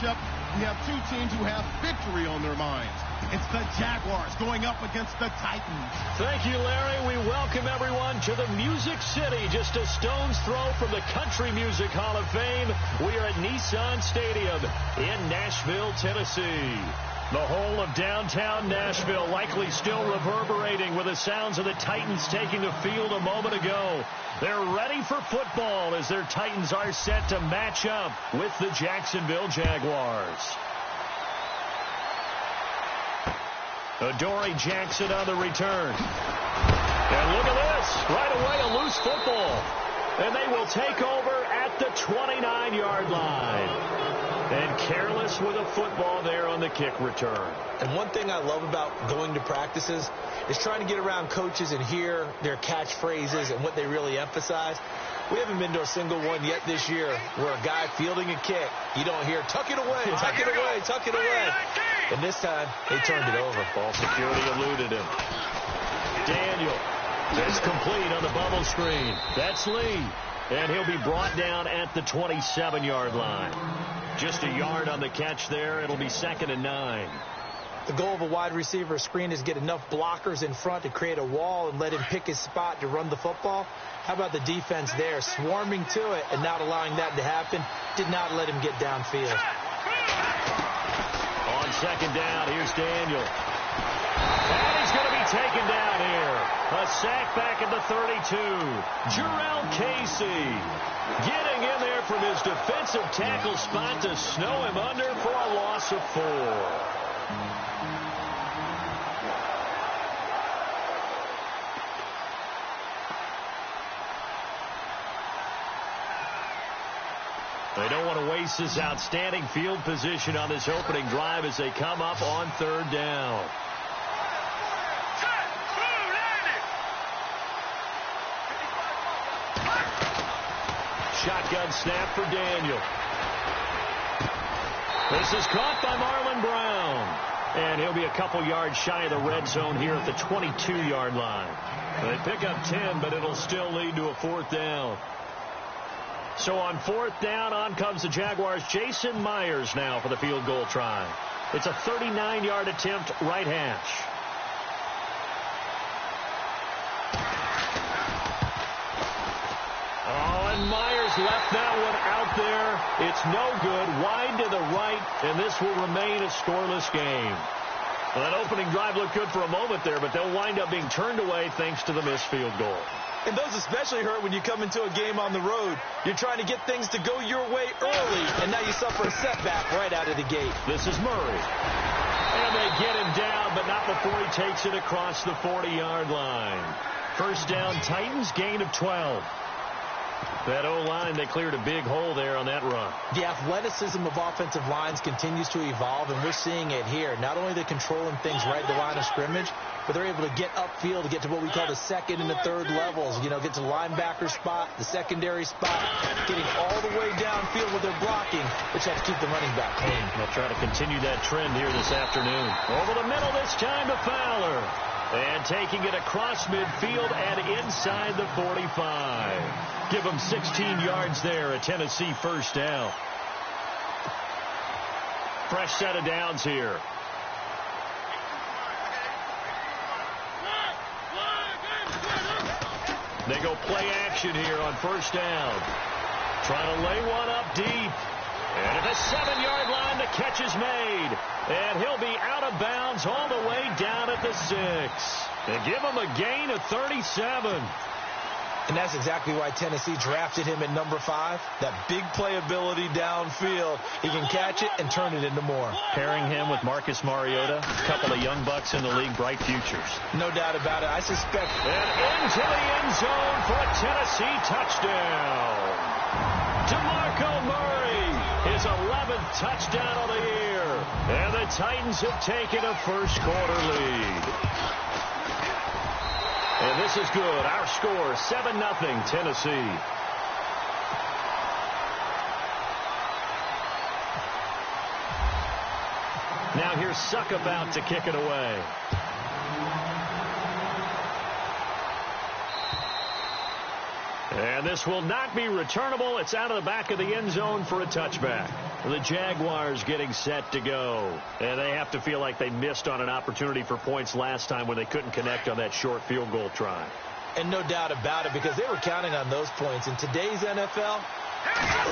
matchup, we have two teams who have victory on their minds. It's the Jaguars going up against the Titans. Thank you, Larry. We welcome everyone to the Music City, just a stone's throw from the Country Music Hall of Fame. We are at Nissan Stadium in Nashville, Tennessee. The whole of downtown Nashville likely still reverberating with the sounds of the Titans taking the field a moment ago. They're ready for football as their Titans are set to match up with the Jacksonville Jaguars. Adoree Jackson on the return. And look at this. Right away, a loose football. And they will take over at the 29-yard line. And careless with a football there on the kick return. And one thing I love about going to practices is trying to get around coaches and hear their catchphrases and what they really emphasize. We haven't been to a single one yet this year where a guy fielding a kick, you don't hear, tuck it away, tuck it away, tuck it away. And this time, they turned it over. Ball security eluded him. Daniel. That's complete on the bubble screen. That's Lee. And he'll be brought down at the 27-yard line. Just a yard on the catch there. It'll be 2nd and 9. The goal of a wide receiver screen is get enough blockers in front to create a wall and let him pick his spot to run the football. How about the defense there, swarming to it and not allowing that to happen? Did not let him get downfield. On 2nd down, here's Daniel. And he's going to be taken down here. A sack back at the 32. Jarrell Casey getting in there from his defensive tackle spot to snow him under for a loss of 4. They don't want to waste this outstanding field position on this opening drive as they come up on 3rd down. Shotgun snap for Daniel. This is caught by Marlon Brown. And he'll be a couple yards shy of the red zone here at the 22-yard line. They pick up 10, but it'll still lead to a 4th down. So on 4th down, on comes the Jaguars. Jason Myers now for the field goal try. It's a 39-yard attempt, right hash. And Myers left that one out there. It's no good. Wide to the right, and this will remain a scoreless game. Well, that opening drive looked good for a moment there, but they'll wind up being turned away thanks to the missed field goal. And those especially hurt when you come into a game on the road. You're trying to get things to go your way early, and now you suffer a setback right out of the gate. This is Murray. And they get him down, but not before he takes it across the 40-yard line. 1st down, Titans, gain of 12. That O-line, they cleared a big hole there on that run. The athleticism of offensive lines continues to evolve, and we're seeing it here. Not only they're controlling things right at the line of scrimmage, but they're able to get upfield to get to what we call the 2nd and the 3rd levels. You know, get to the linebacker spot, the secondary spot, getting all the way downfield with their blocking, which have to keep the running back clean. They'll try to continue that trend here this afternoon. Over the middle this time to Fowler. And taking it across midfield and inside the 45. Give them 16 yards there, a Tennessee 1st down. Fresh set of downs here. They go play action here on 1st down. Trying to lay one up deep. And at the 7-yard line, the catch is made. And he'll be out of bounds all the way down at the 6. They give him a gain of 37. And that's exactly why Tennessee drafted him at number 5. That big playability downfield. He can catch it and turn it into more. Pairing him with Marcus Mariota, a couple of young bucks in the league, bright futures. No doubt about it. I suspect. And into the end zone for a Tennessee touchdown. DeMarco Murray, his 11th touchdown of the year. And the Titans have taken a first-quarter lead. And this is good. Our score, 7-0 Tennessee. Now here's Suckabout to kick it away. And this will not be returnable. It's out of the back of the end zone for a touchback. The Jaguars getting set to go. And they have to feel like they missed on an opportunity for points last time when they couldn't connect on that short field goal try. And no doubt about it, because they were counting on those points. In today's NFL,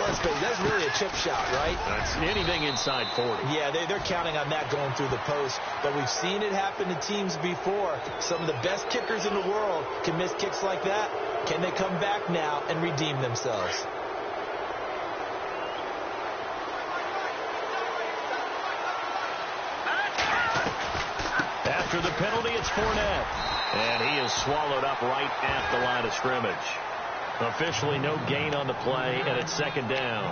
let's face it, that's really a chip shot, right? That's anything inside 40. Yeah, they're counting on that going through the post. But we've seen it happen to teams before. Some of the best kickers in the world can miss kicks like that. Can they come back now and redeem themselves? After the penalty, it's Fournette. And he is swallowed up right at the line of scrimmage. Officially no gain on the play, and it's second down.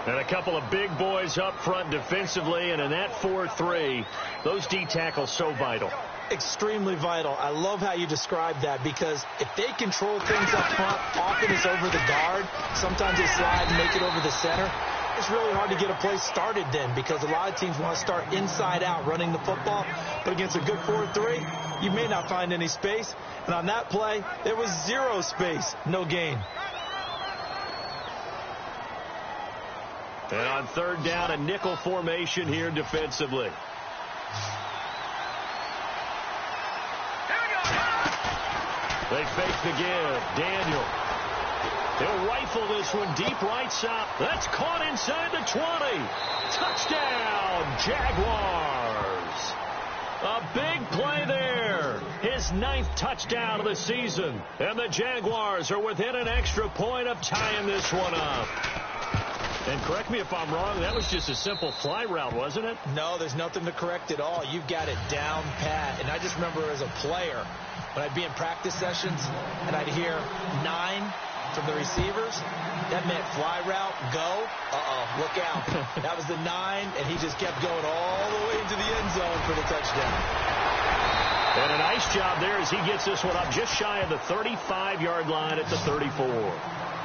And a couple of big boys up front defensively, and in that 4-3, those D tackles so vital. Extremely vital. I love how you describe that, because if they control things up front, often it's over the guard. Sometimes they slide and make it over the center. It's really hard to get a play started then, because a lot of teams want to start inside out running the football. But against a good 4-3, you may not find any space. And on that play, there was zero space, no gain. And on third down, a nickel formation here defensively. They fake the give. Daniel. He'll rifle this one deep right side. That's caught inside the 20. Touchdown, Jaguars. A big play there. His 9th touchdown of the season. And the Jaguars are within an extra point of tying this one up. And correct me if I'm wrong, that was just a simple fly route, wasn't it? No, there's nothing to correct at all. You've got it down pat. And I just remember as a player, when I'd be in practice sessions and I'd hear 9 from the receivers, that meant fly route, go, look out. That was the 9, and he just kept going all the way into the end zone for the touchdown. And a nice job there as he gets this one up just shy of the 35-yard line at the 34.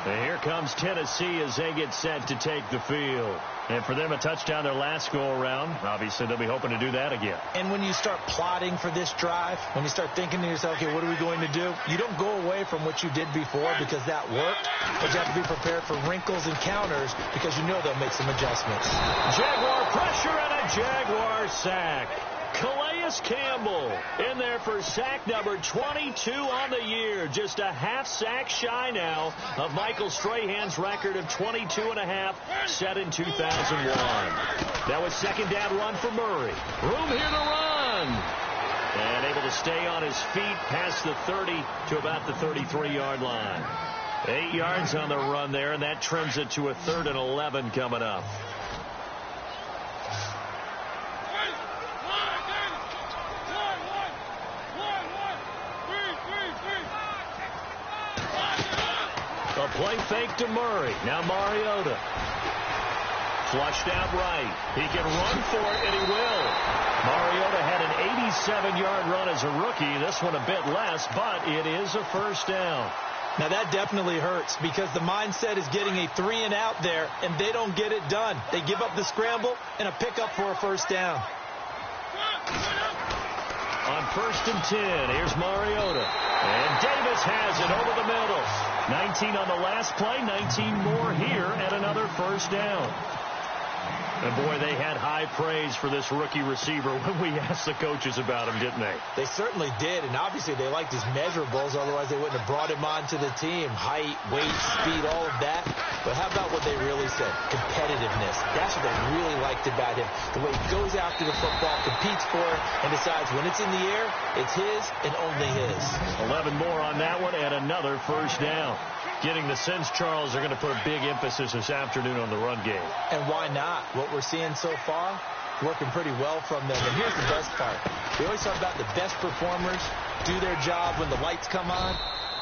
And here comes Tennessee as they get set to take the field. And for them, a touchdown their last go-around. Obviously, they'll be hoping to do that again. And when you start plotting for this drive, when you start thinking to yourself, okay, what are we going to do? You don't go away from what you did before because that worked, but you have to be prepared for wrinkles and counters because you know they'll make some adjustments. Jaguar pressure and a Jaguar sack. Calais Campbell in there for sack number 22 on the year. Just a half sack shy now of Michael Strahan's record of 22.5 set in 2001. That was second down run for Murray. Room here to run. And able to stay on his feet past the 30 to about the 33-yard line. 8 yards on the run there, and that trims it to a 3rd and 11 coming up. A play fake to Murray. Now Mariota. Flushed out right. He can run for it, and he will. Mariota had an 87-yard run as a rookie. This one a bit less, but it is a first down. Now that definitely hurts because the mindset is getting a 3-and-out there, and they don't get it done. They give up the scramble and a pickup for a first down. On 1st and 10, here's Mariota. And Davis has it over the middle. 19 on the last play, 19 more here, and another first down. And, boy, they had high praise for this rookie receiver when we asked the coaches about him, didn't they? They certainly did, and obviously they liked his measurables. Otherwise, they wouldn't have brought him onto the team. Height, weight, speed, all of that. But how about what they really said? Competitiveness. That's what they really liked about him. The way he goes after the football, competes for it, and decides when it's in the air, it's his and only his. 11 more on that one, and another first down. Getting the sense, Charles, they're going to put a big emphasis this afternoon on the run game. And why not? What we're seeing so far, working pretty well from them. And here's the best part. We always talk about the best performers do their job when the lights come on.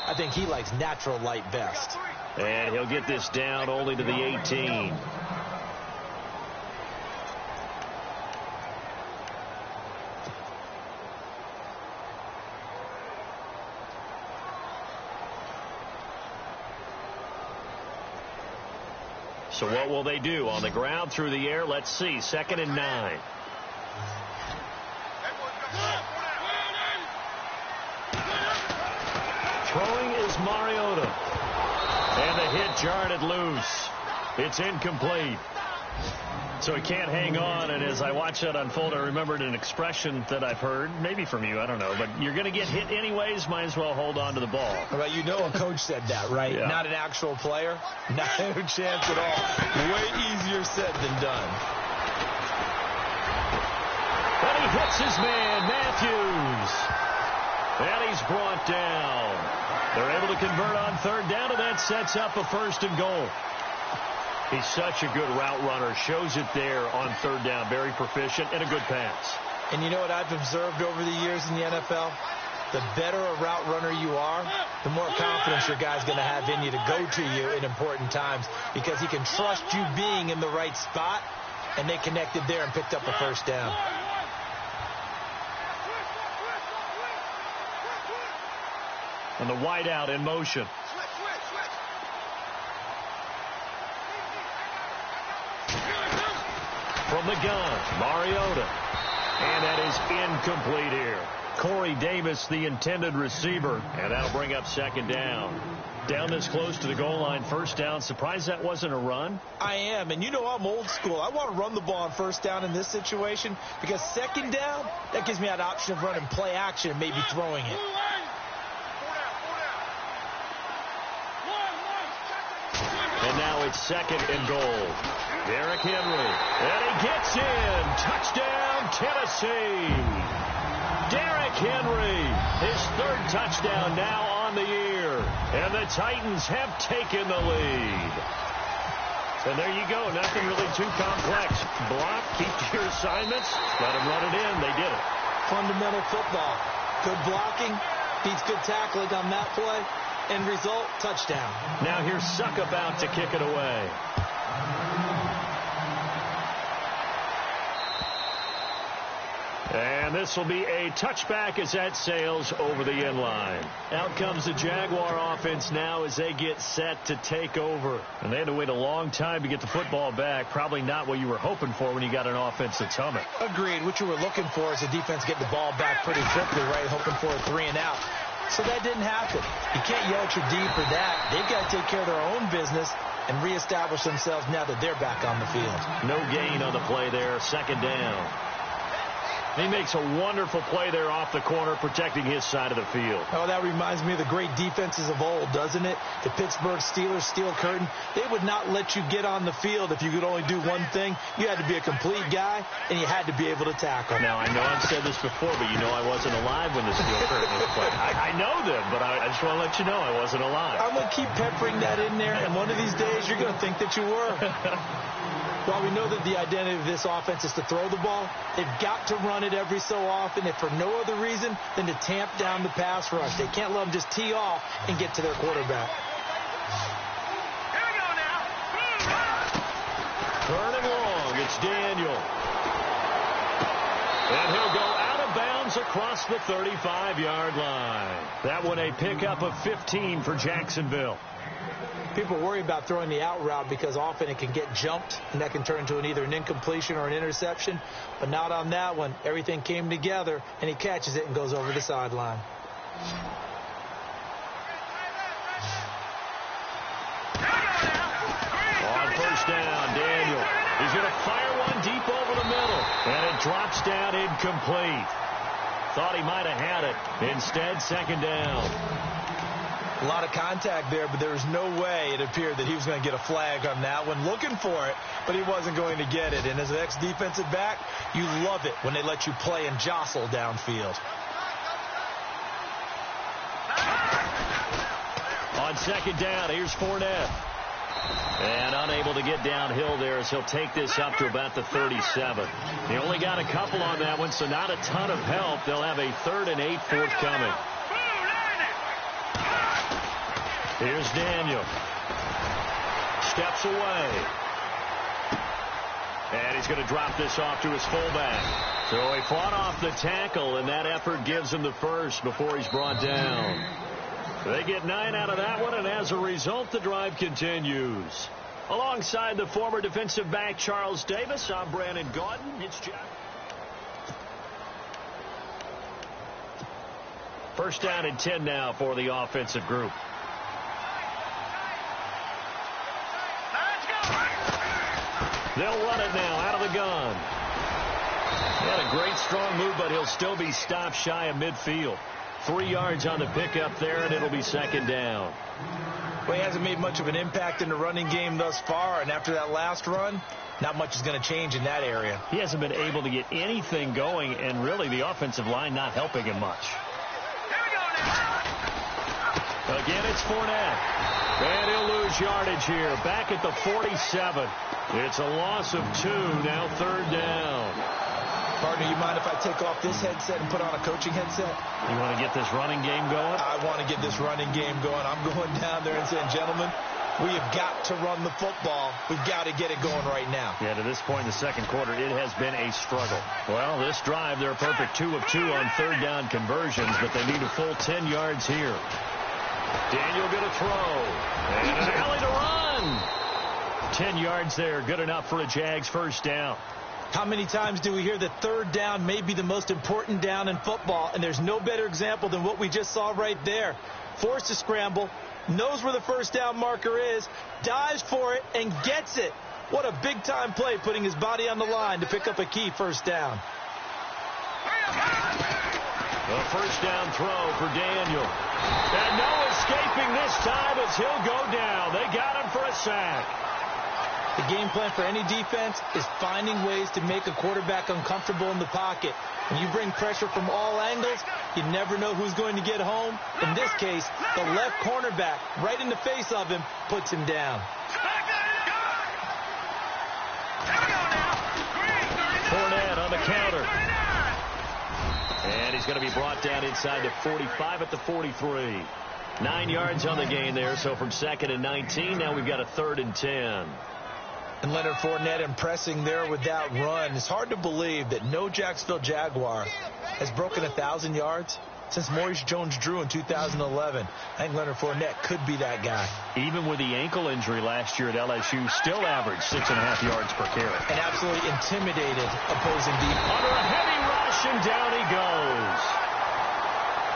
I think he likes natural light best. And he'll get this down only to the 18. So what will they do? On the ground, through the air? Let's see. 2nd and 9. Throwing is Mariota. And the hit jarred it loose. It's incomplete. So he can't hang on, and as I watch that unfold, I remembered an expression that I've heard, maybe from you, I don't know, but you're going to get hit anyways, might as well hold on to the ball. Well, you know a coach said that, right? Yeah. Not an actual player. No chance at all. Way easier said than done. And he hits his man, Matthews. And he's brought down. They're able to convert on third down, and that sets up a 1st and goal. He's such a good route runner. Shows it there on third down. Very proficient and a good pass. And you know what I've observed over the years in the NFL? The better a route runner you are, the more confidence your guy's going to have in you to go to you in important times because he can trust you being in the right spot, and they connected there and picked up a 1st down. And the wideout in motion. From the gun, Mariota. And that is incomplete here. Corey Davis, the intended receiver. And that'll bring up 2nd down. Down this close to the goal line, 1st down. Surprised that wasn't a run? I am, and you know I'm old school. I want to run the ball on 1st down in this situation because 2nd down, that gives me that option of running play action and maybe throwing it. And now it's 2nd and goal. Derrick Henry. And he gets in. Touchdown, Tennessee. Derrick Henry. His 3rd touchdown now on the year. And the Titans have taken the lead. And there you go. Nothing really too complex. Block, keep to your assignments. Let them run it in. They did it. Fundamental football. Good blocking beats good tackling on that play. End result, touchdown. Now here's Suck about to kick it away. And this will be a touchback as that sails over the end line. Out comes the Jaguar offense now as they get set to take over. And they had to wait a long time to get the football back. Probably not what you were hoping for when you got an offense that's humming. Agreed. What you were looking for is a defense getting the ball back pretty quickly, right? Hoping for a 3 and out. So that didn't happen. You can't yell at your D for that. They've got to take care of their own business and reestablish themselves now that they're back on the field. No gain on the play there. 2nd down. He makes a wonderful play there off the corner, protecting his side of the field. Oh, that reminds me of the great defenses of old, doesn't it? The Pittsburgh Steelers, steel curtain. They would not let you get on the field if you could only do one thing. You had to be a complete guy, and you had to be able to tackle. Now, I know I've said this before, but you know I wasn't alive when the steel curtain was played. I know them, but I just want to let you know I wasn't alive. I'm going to keep peppering that in there, and one of these days you're going to think that you were. While we know that the identity of this offense is to throw the ball, they've got to run it every so often, if for no other reason than to tamp down the pass rush. They can't let them just tee off and get to their quarterback. Here we go now. Turning long, it's Daniel. And he'll go out of bounds across the 35-yard line. That one a pickup of 15 for Jacksonville. People worry about throwing the out route because often it can get jumped, and that can turn into either an incompletion or an interception. But not on that one. Everything came together, and he catches it and goes over the sideline. On 1st down, Daniel. He's going to fire one deep over the middle, and it drops down incomplete. Thought he might have had it. Instead, 2nd down. A lot of contact there, but there was no way it appeared that he was going to get a flag on that one. Looking for it, but he wasn't going to get it. And as an ex-defensive back, you love it when they let you play and jostle downfield. On 2nd down, here's Fournette. And unable to get downhill there as he'll take this up to about the 37. He only got a couple on that one, so not a ton of help. They'll have a 3rd and 8 forthcoming. Here's Daniel. Steps away. And he's going to drop this off to his fullback. So he fought off the tackle, and that effort gives him the first before he's brought down. They get 9 out of that one, and as a result, the drive continues. Alongside the former defensive back Charles Davis, I'm Brandon Gaudin. It's Jack. 1st down and 10 now for the offensive group. They'll run it now out of the gun. Had a great strong move, but he'll still be stopped shy of midfield. 3 yards on the pickup there, and it'll be second down. Well, he hasn't made much of an impact in the running game thus far, and after that last run, not much is going to change in that area. He hasn't been able to get anything going, and really the offensive line not helping him much. Again, it's Fournette. And he'll lose yardage here. Back at the 47. It's a loss of 2. Now third down. Partner, you mind if I take off this headset and put on a coaching headset? You want to get this running game going? I want to get this running game going. I'm going down there and saying, gentlemen, we have got to run the football. We've got to get it going right now. Yeah, to this point in the second quarter, it has been a struggle. Well, this drive, they're a perfect 2 of 2 on third down conversions, but they need a full 10 yards here. Daniel going to throw. And an alley to run. 10 yards there. Good enough for a Jags first down. How many times do we hear that third down may be the most important down in football? And there's no better example than what we just saw right there. Forced to scramble, knows where the first down marker is, dives for it, and gets it. What a big-time play, putting his body on the line to pick up a key first down. A first down throw for Daniel. And no escaping this time as he'll go down. They got him for a sack. The game plan for any defense is finding ways to make a quarterback uncomfortable in the pocket. When you bring pressure from all angles, you never know who's going to get home. In this case, the left cornerback, right in the face of him, puts him down. Fournette on the counter. And he's going to be brought down inside the 45 at the 43. 9 yards on the gain there, so from 2nd and 19, now we've got a 3rd and 10. And Leonard Fournette impressing there with that run. It's hard to believe that no Jacksonville Jaguar has broken 1,000 yards since Maurice Jones-Drew in 2011. I think Leonard Fournette could be that guy. Even with the ankle injury last year at LSU, still averaged 6.5 yards per carry. And absolutely intimidated opposing defense. Under a heavy rush, and down he goes.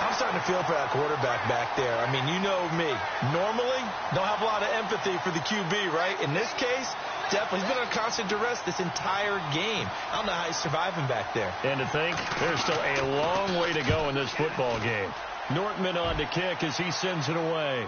I'm starting to feel for that quarterback back there. I mean, you know me. Normally, don't have a lot of empathy for the QB, right? In this case, definitely. He's been on constant duress this entire game. I don't know how he's surviving back there. And to think, there's still a long way to go in this football game. Nortman on to kick as he sends it away.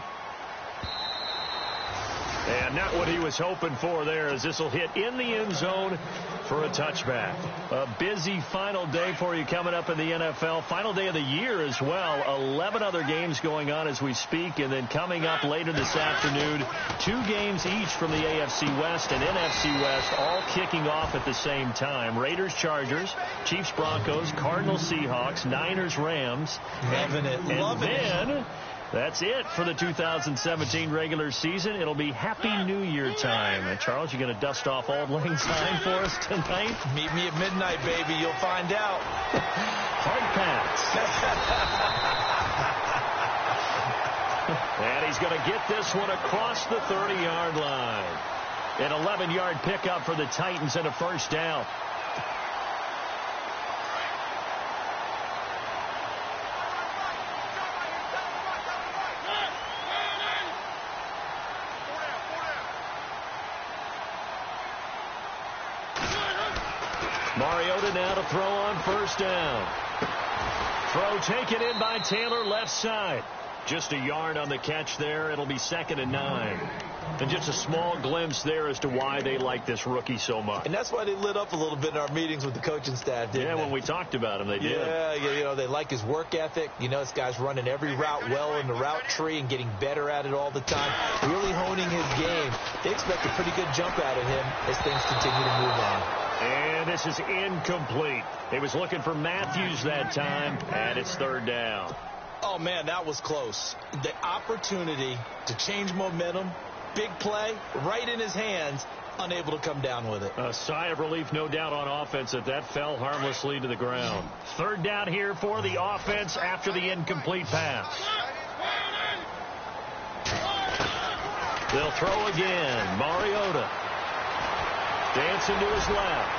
And not what he was hoping for there, as this will hit in the end zone for a touchback. A busy final day for you coming up in the NFL. Final day of the year as well. 11 other games going on as we speak. And then coming up later this afternoon, 2 games each from the AFC West and NFC West, all kicking off at the same time. Raiders, Chargers, Chiefs, Broncos, Cardinals, Seahawks, Niners, Rams. Loving it. Loving it. That's it for the 2017 regular season. It'll be Happy New Year time. And Charles, you going to dust off Auld Lang Syne for us tonight? Meet me at midnight, baby. You'll find out. Hard pass. And he's going to get this one across the 30-yard line. An 11-yard pickup for the Titans and a first down. Mariota now to throw on first down. Throw taken in by Taylor, left side. Just a yard on the catch there. It'll be 2nd and 9. And just a small glimpse there as to why they like this rookie so much. And that's why they lit up a little bit in our meetings with the coaching staff, didn't they? Yeah, when we talked about him, they did. Yeah, you know, they like his work ethic. You know, this guy's running every route well in the route tree and getting better at it all the time. Really honing his game. They expect a pretty good jump out of him as things continue to move on. And this is incomplete. They was looking for Matthews that time, and it's 3rd down. Oh, man, that was close. The opportunity to change momentum, big play, right in his hands, unable to come down with it. A sigh of relief, no doubt, on offense that fell harmlessly to the ground. 3rd down here for the offense after the incomplete pass. They'll throw again. Mariota dancing to his left.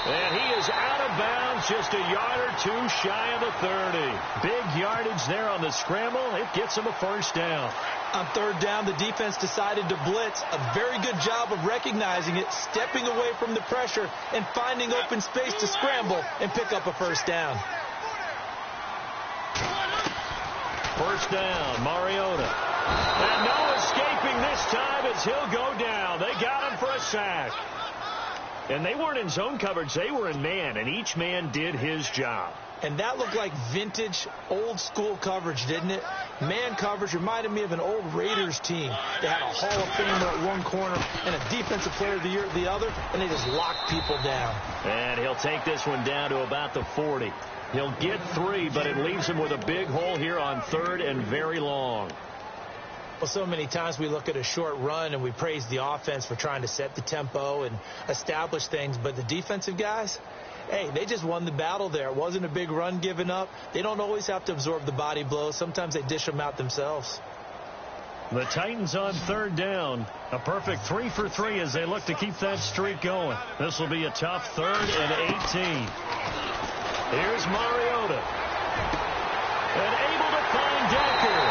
And he is out of bounds, just a yard or two shy of the 30. Big yardage there on the scramble. It gets him a first down. On third down, the defense decided to blitz. A very good job of recognizing it, stepping away from the pressure, and finding open space to scramble and pick up a first down. First down, Mariota. And no escaping this time as he'll go down. They got him for a sack. And they weren't in zone coverage. They were in man, and each man did his job. And that looked like vintage, old-school coverage, didn't it? Man coverage reminded me of an old Raiders team. They had a Hall of Famer at one corner and a Defensive Player of the Year at the other, and they just locked people down. And he'll take this one down to about the 40. He'll get 3, but it leaves him with a big hole here on third and very long. Well, so many times we look at a short run and we praise the offense for trying to set the tempo and establish things, but the defensive guys, hey, they just won the battle there. It wasn't a big run given up. They don't always have to absorb the body blows. Sometimes they dish them out themselves. The Titans on third down. A perfect 3 for 3 as they look to keep that streak going. This will be a tough 3rd and 18. Here's Mariota. And able to find Decker.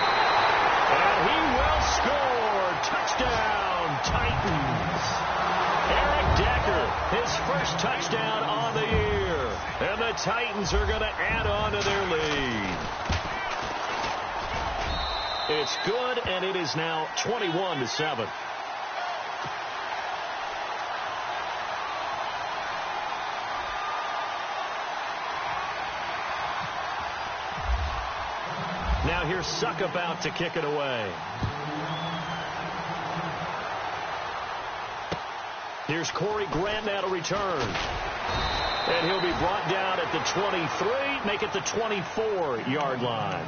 And he will score. Touchdown, Titans. Eric Decker, his first touchdown on the year. And the Titans are going to add on to their lead. It's good, and it is now 21-7. Now here's Suckup out to kick it away. Here's Corey Grant now to return. And he'll be brought down at the 23, make it the 24-yard line.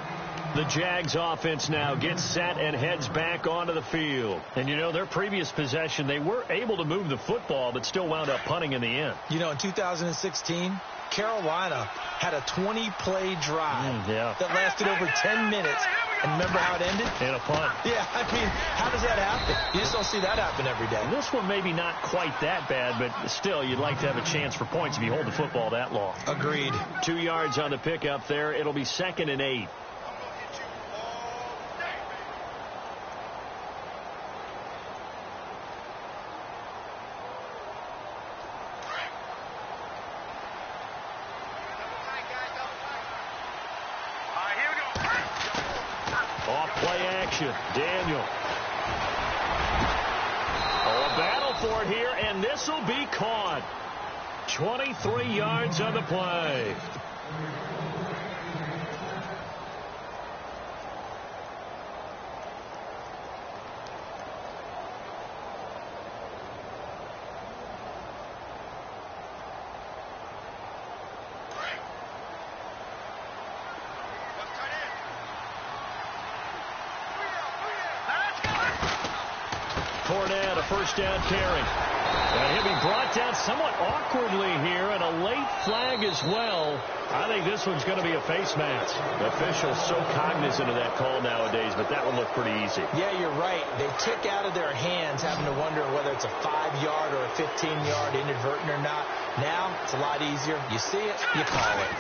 The Jags offense now gets set and heads back onto the field. And, you know, their previous possession, they were able to move the football, but still wound up punting in the end. You know, in 2016, Carolina had a 20-play drive that lasted over 10 minutes. And remember how it ended? In a punt. Yeah, I mean, how does that happen? You just don't see that happen every day. And this one maybe not quite that bad, but still, you'd like to have a chance for points if you hold the football that long. Agreed. 2 yards on the pickup there. It'll be 2nd and 8. Daniel. Oh, a battle for it here, and this will be caught. 23 yards on the play. Fournette, a first down carry. And he'll be brought down somewhat awkwardly here, and a late flag as well. I think this one's going to be a face mask. Officials so cognizant of that call nowadays, but that one looked pretty easy. Yeah, you're right. They tick out of their hands, having to wonder whether it's a 5-yard or a 15-yard inadvertent or not. Now, it's a lot easier. You see it, you call it.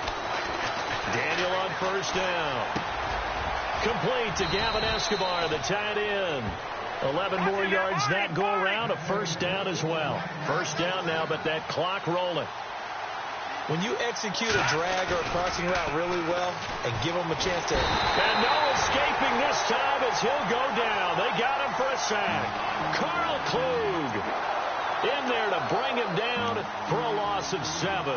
Daniel on first down. Complete to Gavin Escobar, the tight end. 11 more yards that go around, a first down as well. First down now, but that clock rolling. When you execute a drag or a crossing route really well and give them a chance to... And no escaping this time as he'll go down. They got him for a sack. Carl Klug in there to bring him down for a loss of 7.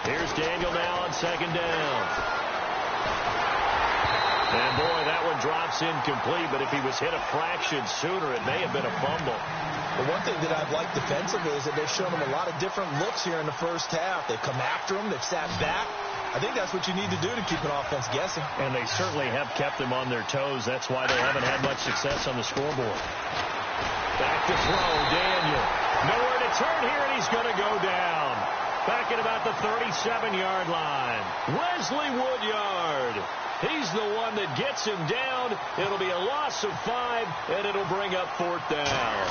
Here's Daniel now on second down. And, boy, that one drops incomplete, but if he was hit a fraction sooner, it may have been a fumble. But one thing that I've liked defensively is that they've shown him a lot of different looks here in the first half. They've come after him. They've sat back. I think that's what you need to do to keep an offense guessing. And they certainly have kept them on their toes. That's why they haven't had much success on the scoreboard. Back to throw, Daniel. Nowhere to return here, and he's going to go down. Back at about the 37-yard line. Wesley Woodyard. He's the one that gets him down. It'll be a loss of 5, and it'll bring up 4th down.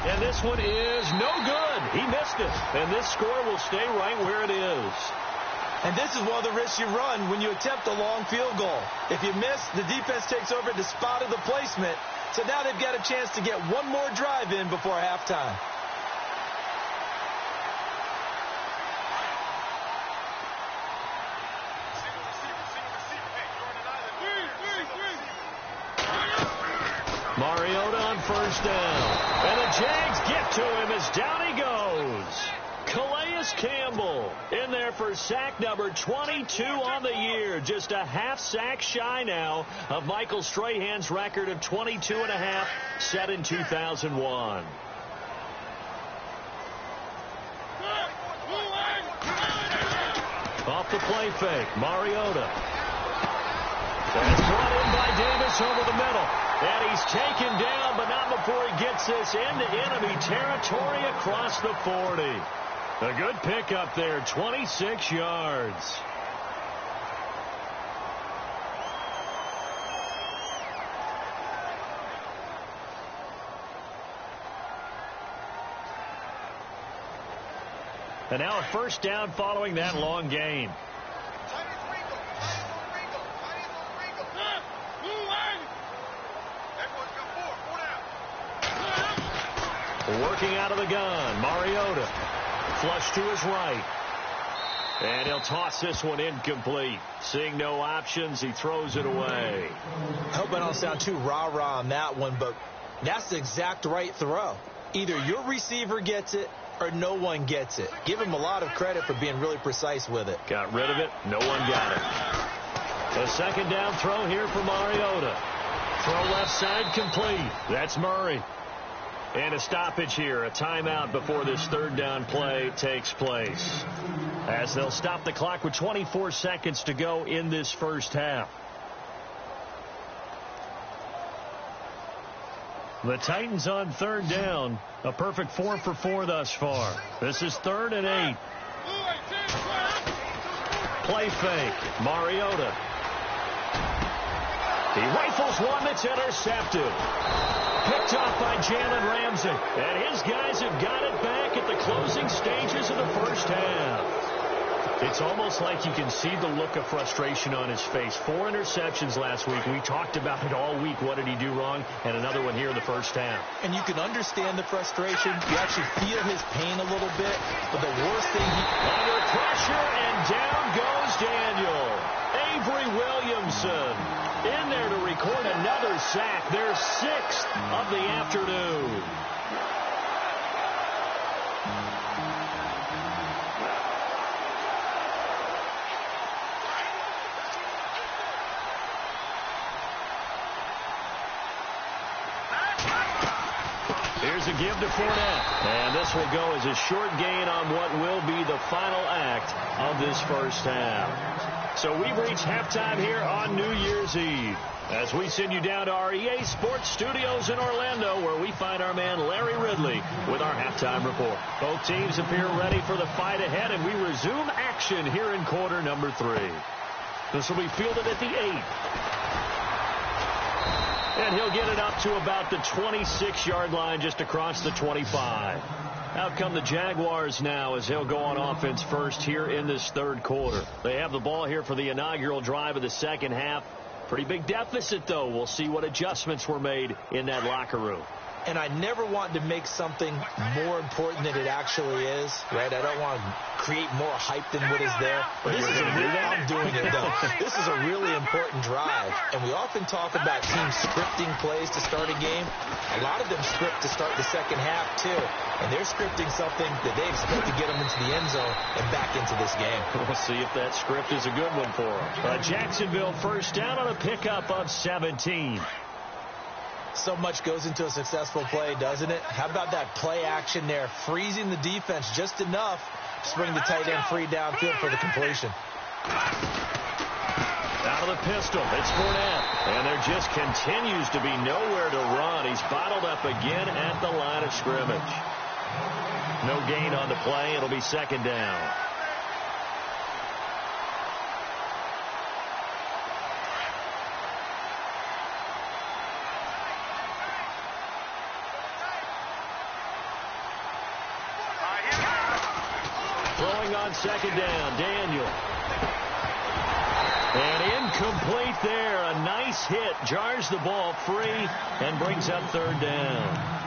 And this one is no good. He missed it. And this score will stay right where it is. And this is one of the risks you run when you attempt a long field goal. If you miss, the defense takes over the spot of the placement. So now they've got a chance to get one more drive in before halftime. Mariota on 1st down. And the Jags get to him as down he goes. Calais Campbell in there for sack number 22 on the year. Just a half sack shy now of Michael Strahan's record of 22.5 set in 2001. Off the play fake, Mariota. That's brought in by Davis over the middle. And he's taken down, but not before he gets this into enemy territory across the 40. A good pickup there, 26 yards. And now a 1st down following that long gain. Working out of the gun, Mariota. Flush to his right. And he'll toss this one incomplete. Seeing no options, he throws it away. I hope I don't sound too rah-rah on that one, but that's the exact right throw. Either your receiver gets it or no one gets it. Give him a lot of credit for being really precise with it. Got rid of it. No one got it. A 2nd down throw here for Mariota. Throw left side complete. That's Murray. And a stoppage here, a timeout before this 3rd down play takes place. As they'll stop the clock with 24 seconds to go in this 1st half. The Titans on 3rd down. A perfect 4 for 4 thus far. This is 3rd and 8. Play fake. Mariota. He rifles one that's intercepted. Picked off by Jalen Ramsey. And his guys have got it back at the closing stages of the 1st half. It's almost like you can see the look of frustration on his face. 4 interceptions last week. We talked about it all week. What did he do wrong? And another one here in the 1st half. And you can understand the frustration. You actually feel his pain a little bit. But the worst thing under pressure, and down goes Daniel. Avery Williamson in there to record another sack. Their 6th of the afternoon. Here's a give to Fournette. And this will go as a short gain on what will be the final act of this 1st half. So we've reached halftime here on New Year's Eve as we send you down to our EA Sports Studios in Orlando, where we find our man Larry Ridley with our halftime report. Both teams appear ready for the fight ahead, and we resume action here in quarter number 3. This will be fielded at the 8. And he'll get it up to about the 26-yard line, just across the 25. Out come the Jaguars now as they'll go on offense first here in this 3rd quarter. They have the ball here for the inaugural drive of the 2nd half. Pretty big deficit, though. We'll see what adjustments were made in that locker room. And I never want to make something more important than it actually is, right? I don't want to create more hype than what is there. But I'm doing it, though. This is a really important drive. And we often talk about teams scripting plays to start a game. A lot of them script to start the 2nd half, too. And they're scripting something that they expect to get them into the end zone and back into this game. We'll see if that script is a good one for them. Jacksonville 1st down on a pickup of 17. So much goes into a successful play, doesn't it? How about that play action there, freezing the defense just enough to bring the tight end free downfield for the completion. Out of the pistol, it's Fournette. And there just continues to be nowhere to run. He's bottled up again at the line of scrimmage. No gain on the play. It'll be second down. Throwing on second down, Daniel. And incomplete there. A nice hit. Jars the ball free and brings up third down.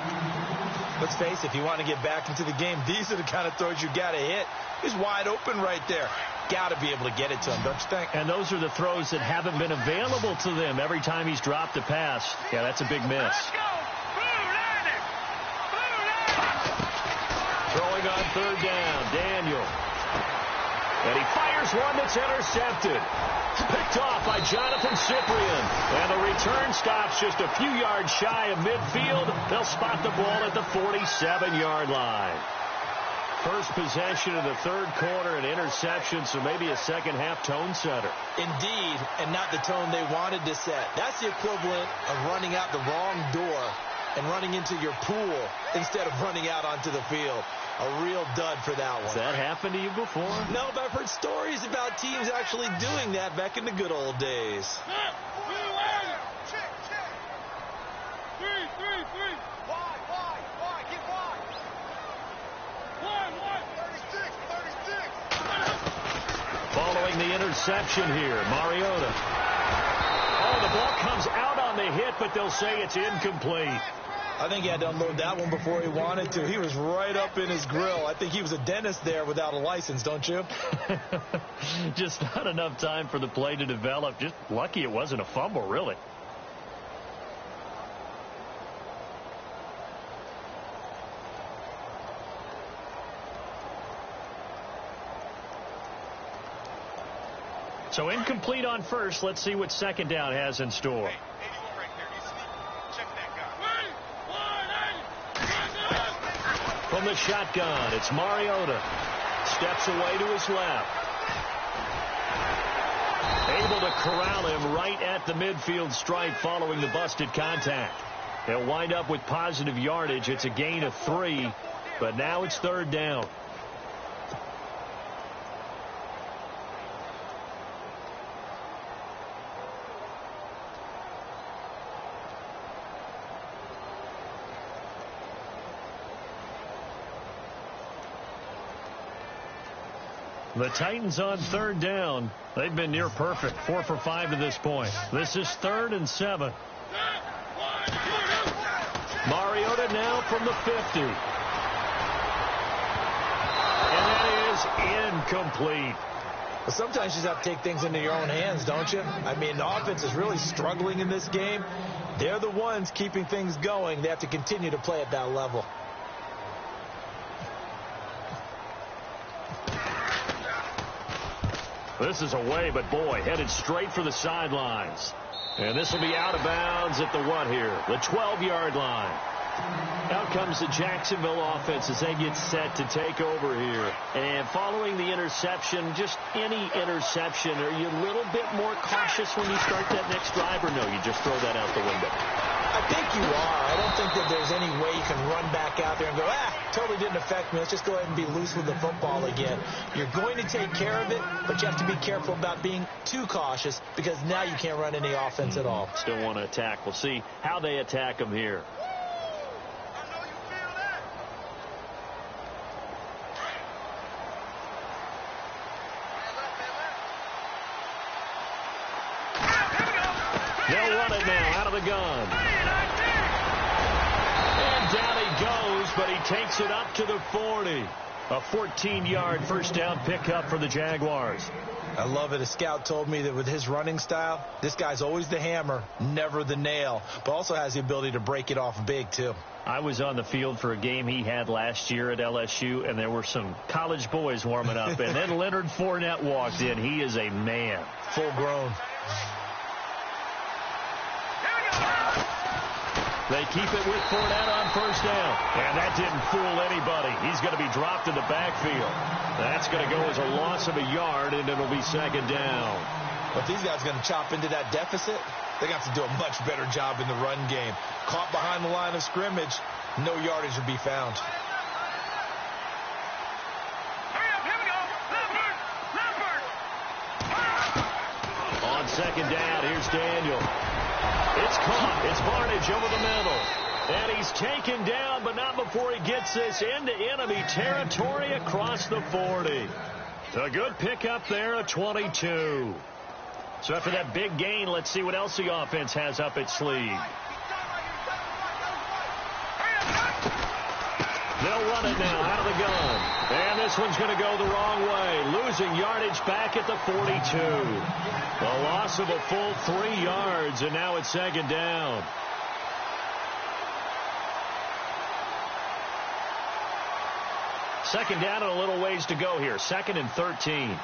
Let's face it, if you want to get back into the game, these are the kind of throws you got to hit. He's wide open right there. Got to be able to get it to him, don't you think? And those are the throws that haven't been available to them every time he's dropped a pass. Yeah, that's a big miss. Throwing on third down, Daniel. And he fires one that's intercepted. Picked off by Jonathan Cyprien. And the return stops just a few yards shy of midfield. They'll spot the ball at the 47-yard line. First possession of the third quarter, an interception, so maybe a second-half tone setter. Indeed, and not the tone they wanted to set. That's the equivalent of running out the wrong door and running into your pool instead of running out onto the field. A real dud for that one. Has that happened to you before? No, but I've heard stories about teams actually doing that back in the good old days. Following the interception here, Mariota. Oh, the ball comes out on the hit, but they'll say it's incomplete. I think he had to unload that one before he wanted to. He was right up in his grill. I think he was a dentist there without a license, don't you? Just not enough time for the play to develop. Just lucky it wasn't a fumble, really. So incomplete on first. Let's see what second down has in store. From the shotgun, it's Mariota. Steps away to his left. Able to corral him right at the midfield stripe following the busted contact. He'll wind up with positive yardage. It's a gain of 3, but now it's third down. The Titans on third down. They've been near perfect. 4 for 5 to this point. This is 3rd and 7. Mariota now from the 50. And that is incomplete. Well, sometimes you just have to take things into your own hands, don't you? I mean, the offense is really struggling in this game. They're the ones keeping things going. They have to continue to play at that level. This is away, but boy, headed straight for the sidelines. And this will be out of bounds at the what here? The 12-yard line. Out comes the Jacksonville offense as they get set to take over here. And following the interception, just any interception, are you a little bit more cautious when you start that next drive, or no, you just throw that out the window? I think you are. I don't think that there's any way you can run back out there and go, totally didn't affect me. Let's just go ahead and be loose with the football again. You're going to take care of it, but you have to be careful about being too cautious because now you can't run any offense at all. Still want to attack. We'll see how they attack them here. They'll run it now out of the gun. And down he goes, but he takes it up to the 40. A 14-yard first down pickup for the Jaguars. I love it. A scout told me that with his running style, this guy's always the hammer, never the nail, but also has the ability to break it off big, too. I was on the field for a game he had last year at LSU, and there were some college boys warming up, and then Leonard Fournette walked in. He is a man. Full grown. They keep it with Fournette on first down. And that didn't fool anybody. He's going to be dropped in the backfield. That's going to go as a loss of a yard, and it'll be second down. But if these guys are going to chop into that deficit, they got to do a much better job in the run game. Caught behind the line of scrimmage, no yardage would be found. On second down, here's Daniel. It's caught. It's Barnage over the middle. And he's taken down, but not before he gets this into enemy territory across the 40. A good pickup there, a 22. So after that big gain, let's see what else the offense has up its sleeve. They'll run it now out of the gun. And this one's going to go the wrong way. Losing yardage back at the 42. A loss of a full 3 yards, and now it's second down. Second down and a little ways to go here. 2nd and 13.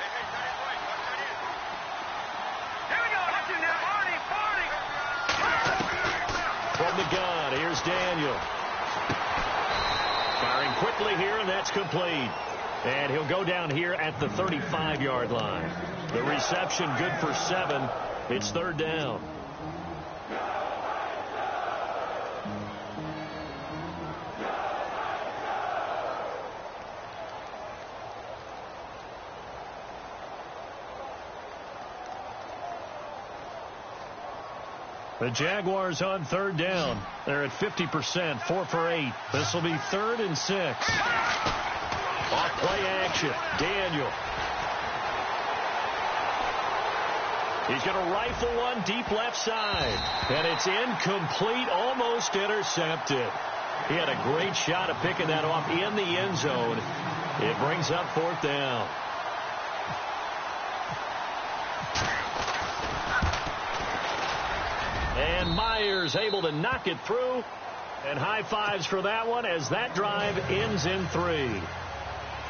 From the gun, here's Daniel. Firing quickly here, and that's complete. And he'll go down here at the 35-yard line. The reception good for 7. It's 3rd down. The Jaguars on 3rd down. They're at 50%, 4 for 8. This will be 3rd and 6. Off play action. Daniel. He's going to rifle one deep left side. And it's incomplete, almost intercepted. He had a great shot at picking that off in the end zone. It brings up 4th down. And Myers able to knock it through. And high fives for that one as that drive ends in 3.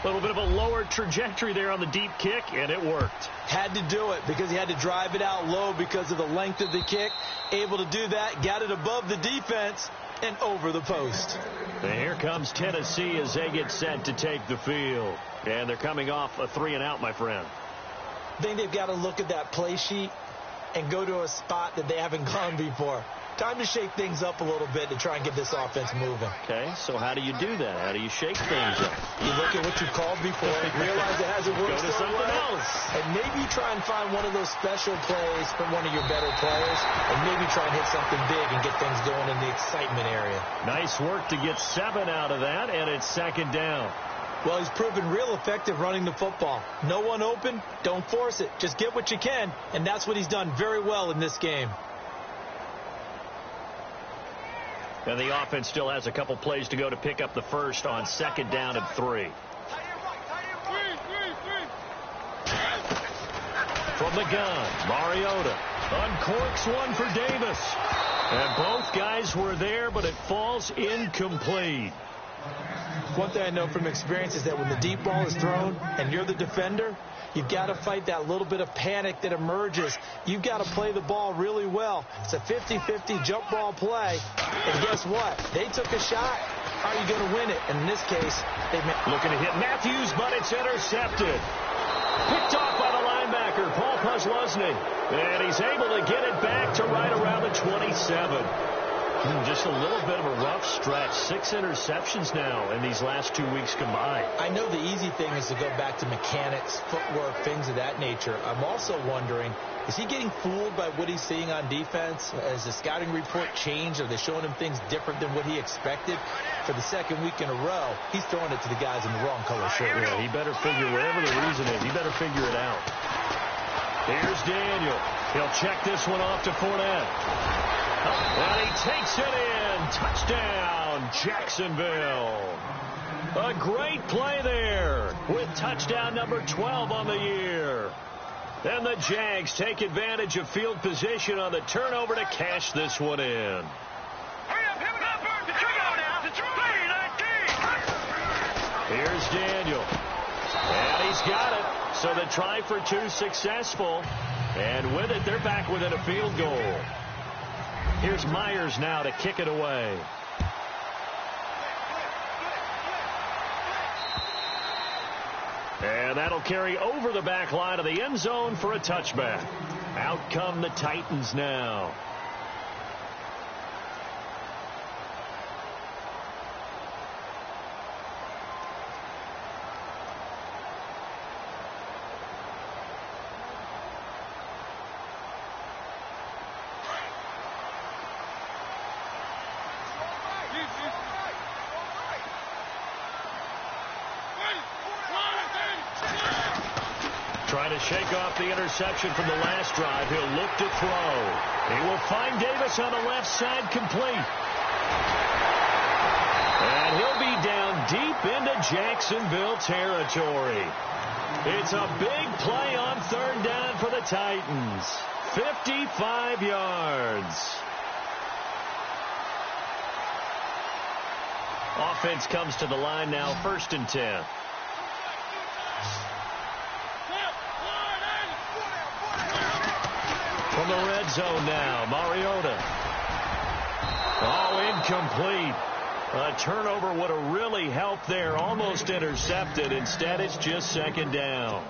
A little bit of a lower trajectory there on the deep kick, and it worked. Had to do it because he had to drive it out low because of the length of the kick. Able to do that, got it above the defense and over the post. And here comes Tennessee as they get set to take the field. And they're coming off a 3-and-out, my friend. I think they've got to look at that play sheet and go to a spot that they haven't gone before. Time to shake things up a little bit to try and get this offense moving. Okay, so how do you do that? How do you shake things up? You look at what you called before, realize it hasn't worked. Go to something else. And maybe try and find one of those special plays from one of your better players, and maybe try and hit something big and get things going in the excitement area. Nice work to get 7 out of that, and it's 2nd down. Well, he's proven real effective running the football. No one open, don't force it. Just get what you can, and that's what he's done very well in this game. And the offense still has a couple plays to go to pick up the first on 2nd down and 3. From the gun, Mariota uncorks one for Davis. And both guys were there, but it falls incomplete. One thing I know from experience is that when the deep ball is thrown and you're the defender, you've got to fight that little bit of panic that emerges. You've got to play the ball really well. It's a 50-50 jump ball play. And guess what? They took a shot. How are you going to win it? And in this case, they looking to hit Matthews, but it's intercepted. Picked off by the linebacker, Paul Puslesny. And he's able to get it back to right around the 27. Just a little bit of a rough stretch. 6 interceptions now in these last 2 weeks combined. I know the easy thing is to go back to mechanics, footwork, things of that nature. I'm also wondering, is he getting fooled by what he's seeing on defense? Has the scouting report changed? Are they showing him things different than what he expected? For the 2nd week in a row, he's throwing it to the guys in the wrong color shirt. Yeah, he better figure, whatever the reason is, he better figure it out. Here's Daniel. He'll check this one off to Fournette. And he takes it in. Touchdown, Jacksonville. A great play there with touchdown number 12 on the year. And the Jags take advantage of field position on the turnover to cash this one in. Here's Daniel. And he's got it. So the try for 2 successful. And with it, they're back within a field goal. Here's Myers now to kick it away. And that'll carry over the back line of the end zone for a touchback. Out come the Titans now. Trying to shake off the interception from the last drive. He'll look to throw. He will find Davis on the left side, complete. And he'll be down deep into Jacksonville territory. It's a big play on third down for the Titans. 55 yards. Offense comes to the line now, 1st and 10. From the red zone now, Mariota. Oh, incomplete. A turnover would have really helped there. Almost intercepted. Instead, it's just 2nd down.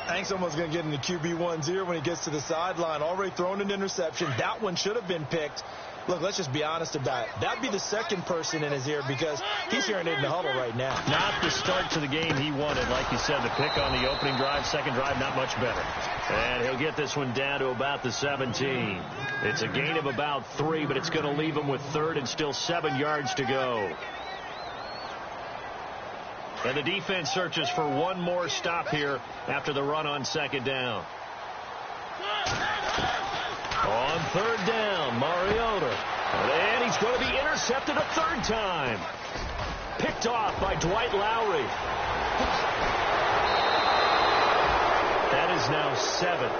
I think someone's going to get into QB1's ear when he gets to the sideline. Already thrown an interception. That one should have been picked. Look, let's just be honest about it. That'd be the second person in his ear because he's hearing it in the huddle right now. Not the start to the game he wanted. Like you said, the pick on the opening drive, second drive, not much better. And he'll get this one down to about the 17. It's a gain of about 3, but it's going to leave him with 3rd and still 7 yards to go. And the defense searches for one more stop here after the run on 2nd down. On 3rd down, Mariota. And he's going to be intercepted a 3rd time. Picked off by Dwight Lowry. That is now 7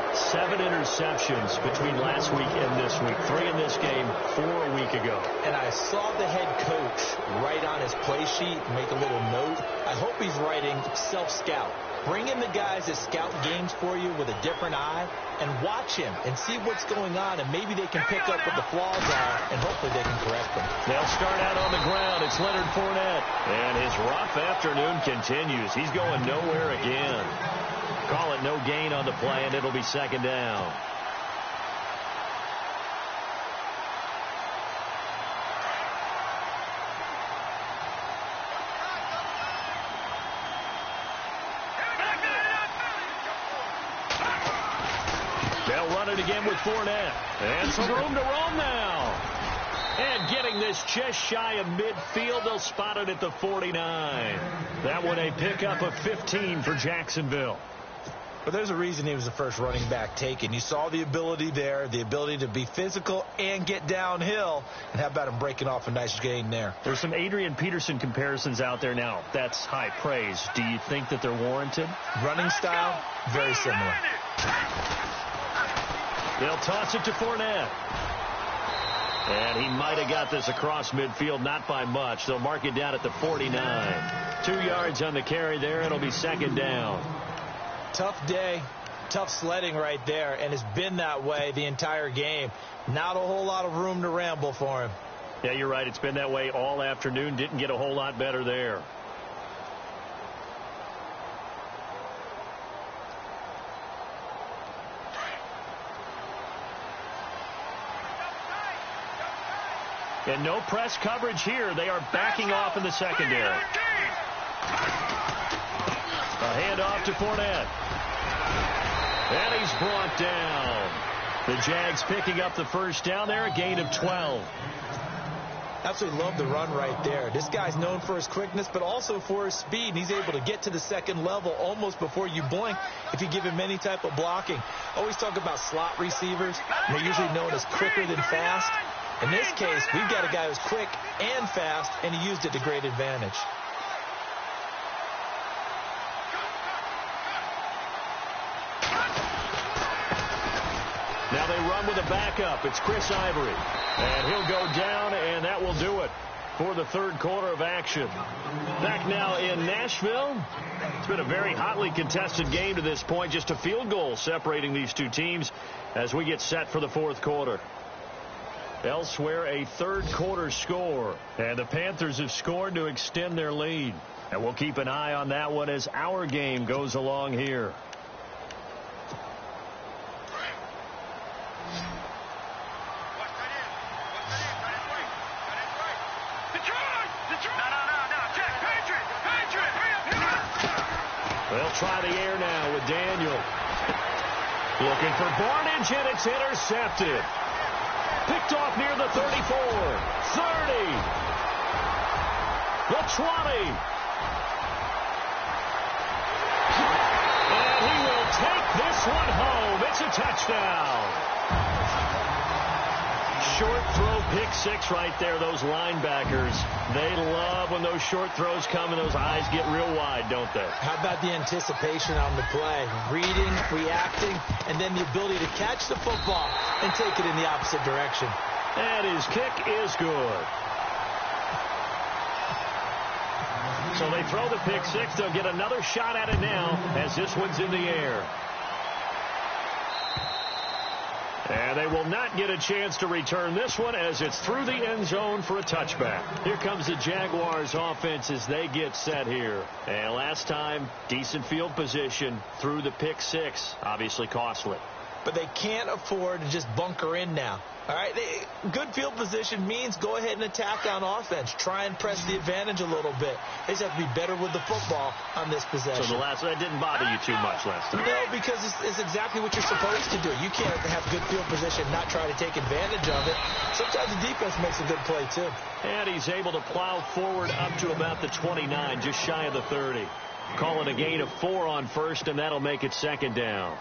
interceptions between last week and this week. 3 in this game, 4 a week ago. And I saw the head coach write on his play sheet, make a little note. I hope he's writing self-scout. Bring in the guys that scout games for you with a different eye and watch him and see what's going on, and maybe they can pick up what the flaws are, and hopefully they can correct them. They'll start out on the ground. It's Leonard Fournette. And his rough afternoon continues. He's going nowhere again. Call it no gain on the play, and it'll be 2nd down. They'll run it again with Fournette. And some room to roam now. And getting this just shy of midfield, they'll spot it at the 49. That one a pickup of 15 for Jacksonville. But there's a reason he was the first running back taken. You saw the ability there, the ability to be physical and get downhill. And how about him breaking off a nice gain there? There's some Adrian Peterson comparisons out there now. That's high praise. Do you think that they're warranted? Running style, very similar. They'll toss it to Fournette. And he might have got this across midfield, not by much. They'll mark it down at the 49. 2 yards on the carry there. It'll be 2nd down. Tough day, tough sledding right there, and it's been that way the entire game. Not a whole lot of room to ramble for him. Yeah, you're right. It's been that way all afternoon. Didn't get a whole lot better there. And no press coverage here. They are backing off in the secondary. A handoff to Fournette. And he's brought down. The Jags picking up the 1st down there, a gain of 12. Absolutely love the run right there. This guy's known for his quickness, but also for his speed. He's able to get to the 2nd level almost before you blink if you give him any type of blocking. Always talk about slot receivers. They're usually known as quicker than fast. In this case, we've got a guy who's quick and fast, and he used it to great advantage. Now they run with a backup. It's Chris Ivory. And he'll go down, and that will do it for the 3rd quarter of action. Back now in Nashville. It's been a very hotly contested game to this point. Just a field goal separating these two teams as we get set for the 4th quarter. Elsewhere, a 3rd quarter score. And the Panthers have scored to extend their lead. And we'll keep an eye on that one as our game goes along here. No, Jack, Patriot. They'll try the air now with Daniel. Looking for Barnage, and it's intercepted. Picked off near the 34, 30, the 20. And he will take this one home. It's a touchdown. Short throw, pick six right there. Those linebackers, they love when those short throws come and those eyes get real wide, don't they? How about the anticipation on the play? Reading, reacting, and then the ability to catch the football and take it in the opposite direction. And his kick is good. So they throw the pick six. They'll get another shot at it now as this one's in the air. And they will not get a chance to return this one as it's through the end zone for a touchback. Here comes the Jaguars offense as they get set here. And last time, decent field position through the pick six. Obviously costly. But they can't afford to just bunker in now. All right, good field position means go ahead and attack on offense. Try and press the advantage a little bit. They just have to be better with the football on this possession. So that didn't bother you too much last time? No, because it's exactly what you're supposed to do. You can't have good field position, not try to take advantage of it. Sometimes the defense makes a good play, too. And he's able to plow forward up to about the 29, just shy of the 30. Call it a gain of 4 on first, and that'll make it second down.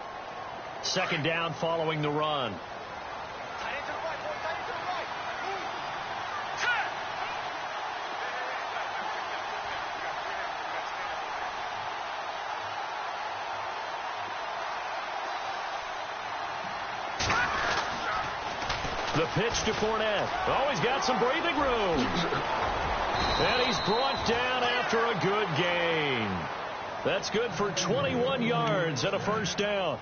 Second down following the run. The pitch to Fournette. Oh, he's got some breathing room. And he's brought down after a good gain. That's good for 21 yards and a first down.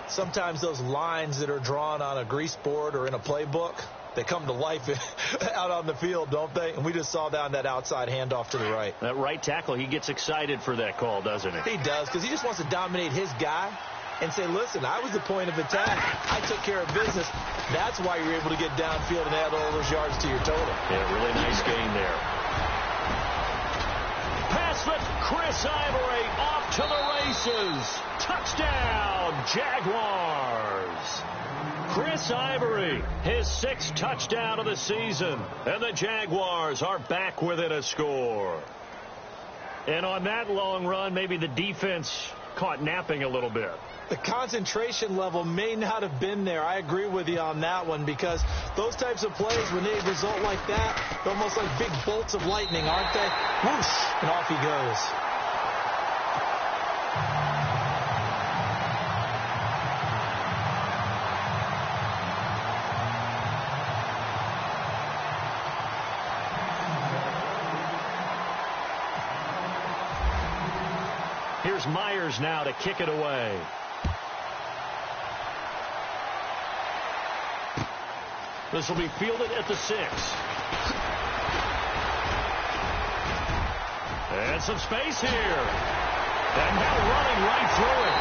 Sometimes those lines that are drawn on a grease board or in a playbook, they come to life out on the field, don't they? And we just saw down that outside handoff to the right. That right tackle, he gets excited for that call, doesn't he? He does, because he just wants to dominate his guy and say, listen, I was the point of attack. I took care of business. That's why you're able to get downfield and add all those yards to your total. Yeah, really nice gain there. Pass with Chris Ivory off to the races. Touchdown, Jaguars. Chris Ivory, his 6th touchdown of the season. And the Jaguars are back within a score. And on that long run, maybe the defense caught napping a little bit. The concentration level may not have been there. I agree with you on that one, because those types of plays, when they result like that, they're almost like big bolts of lightning, aren't they? Whoosh, and off he goes. Here's Myers now to kick it away. This will be fielded at the 6. And some space here. And now running right through it.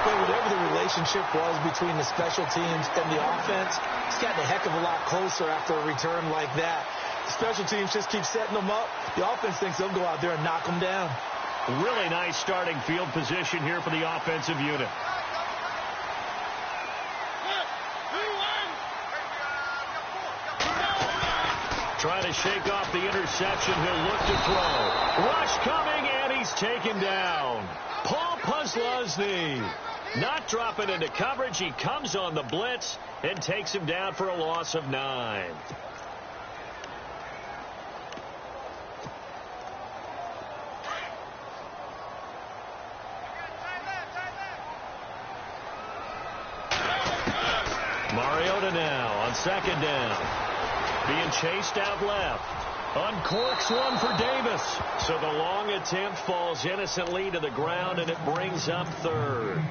Well, whatever the relationship was between the special teams and the offense, it's gotten a heck of a lot closer after a return like that. The special teams just keep setting them up. The offense thinks they'll go out there and knock them down. Really nice starting field position here for the offensive unit. Trying to shake off the interception. He'll look to throw. Rush coming, and he's taken down. Paul Posluszny not dropping into coverage. He comes on the blitz and takes him down for a loss of 9. Mariota now on second down. Being chased out left. Uncorks one for Davis. So the long attempt falls innocently to the ground, and it brings up 3rd.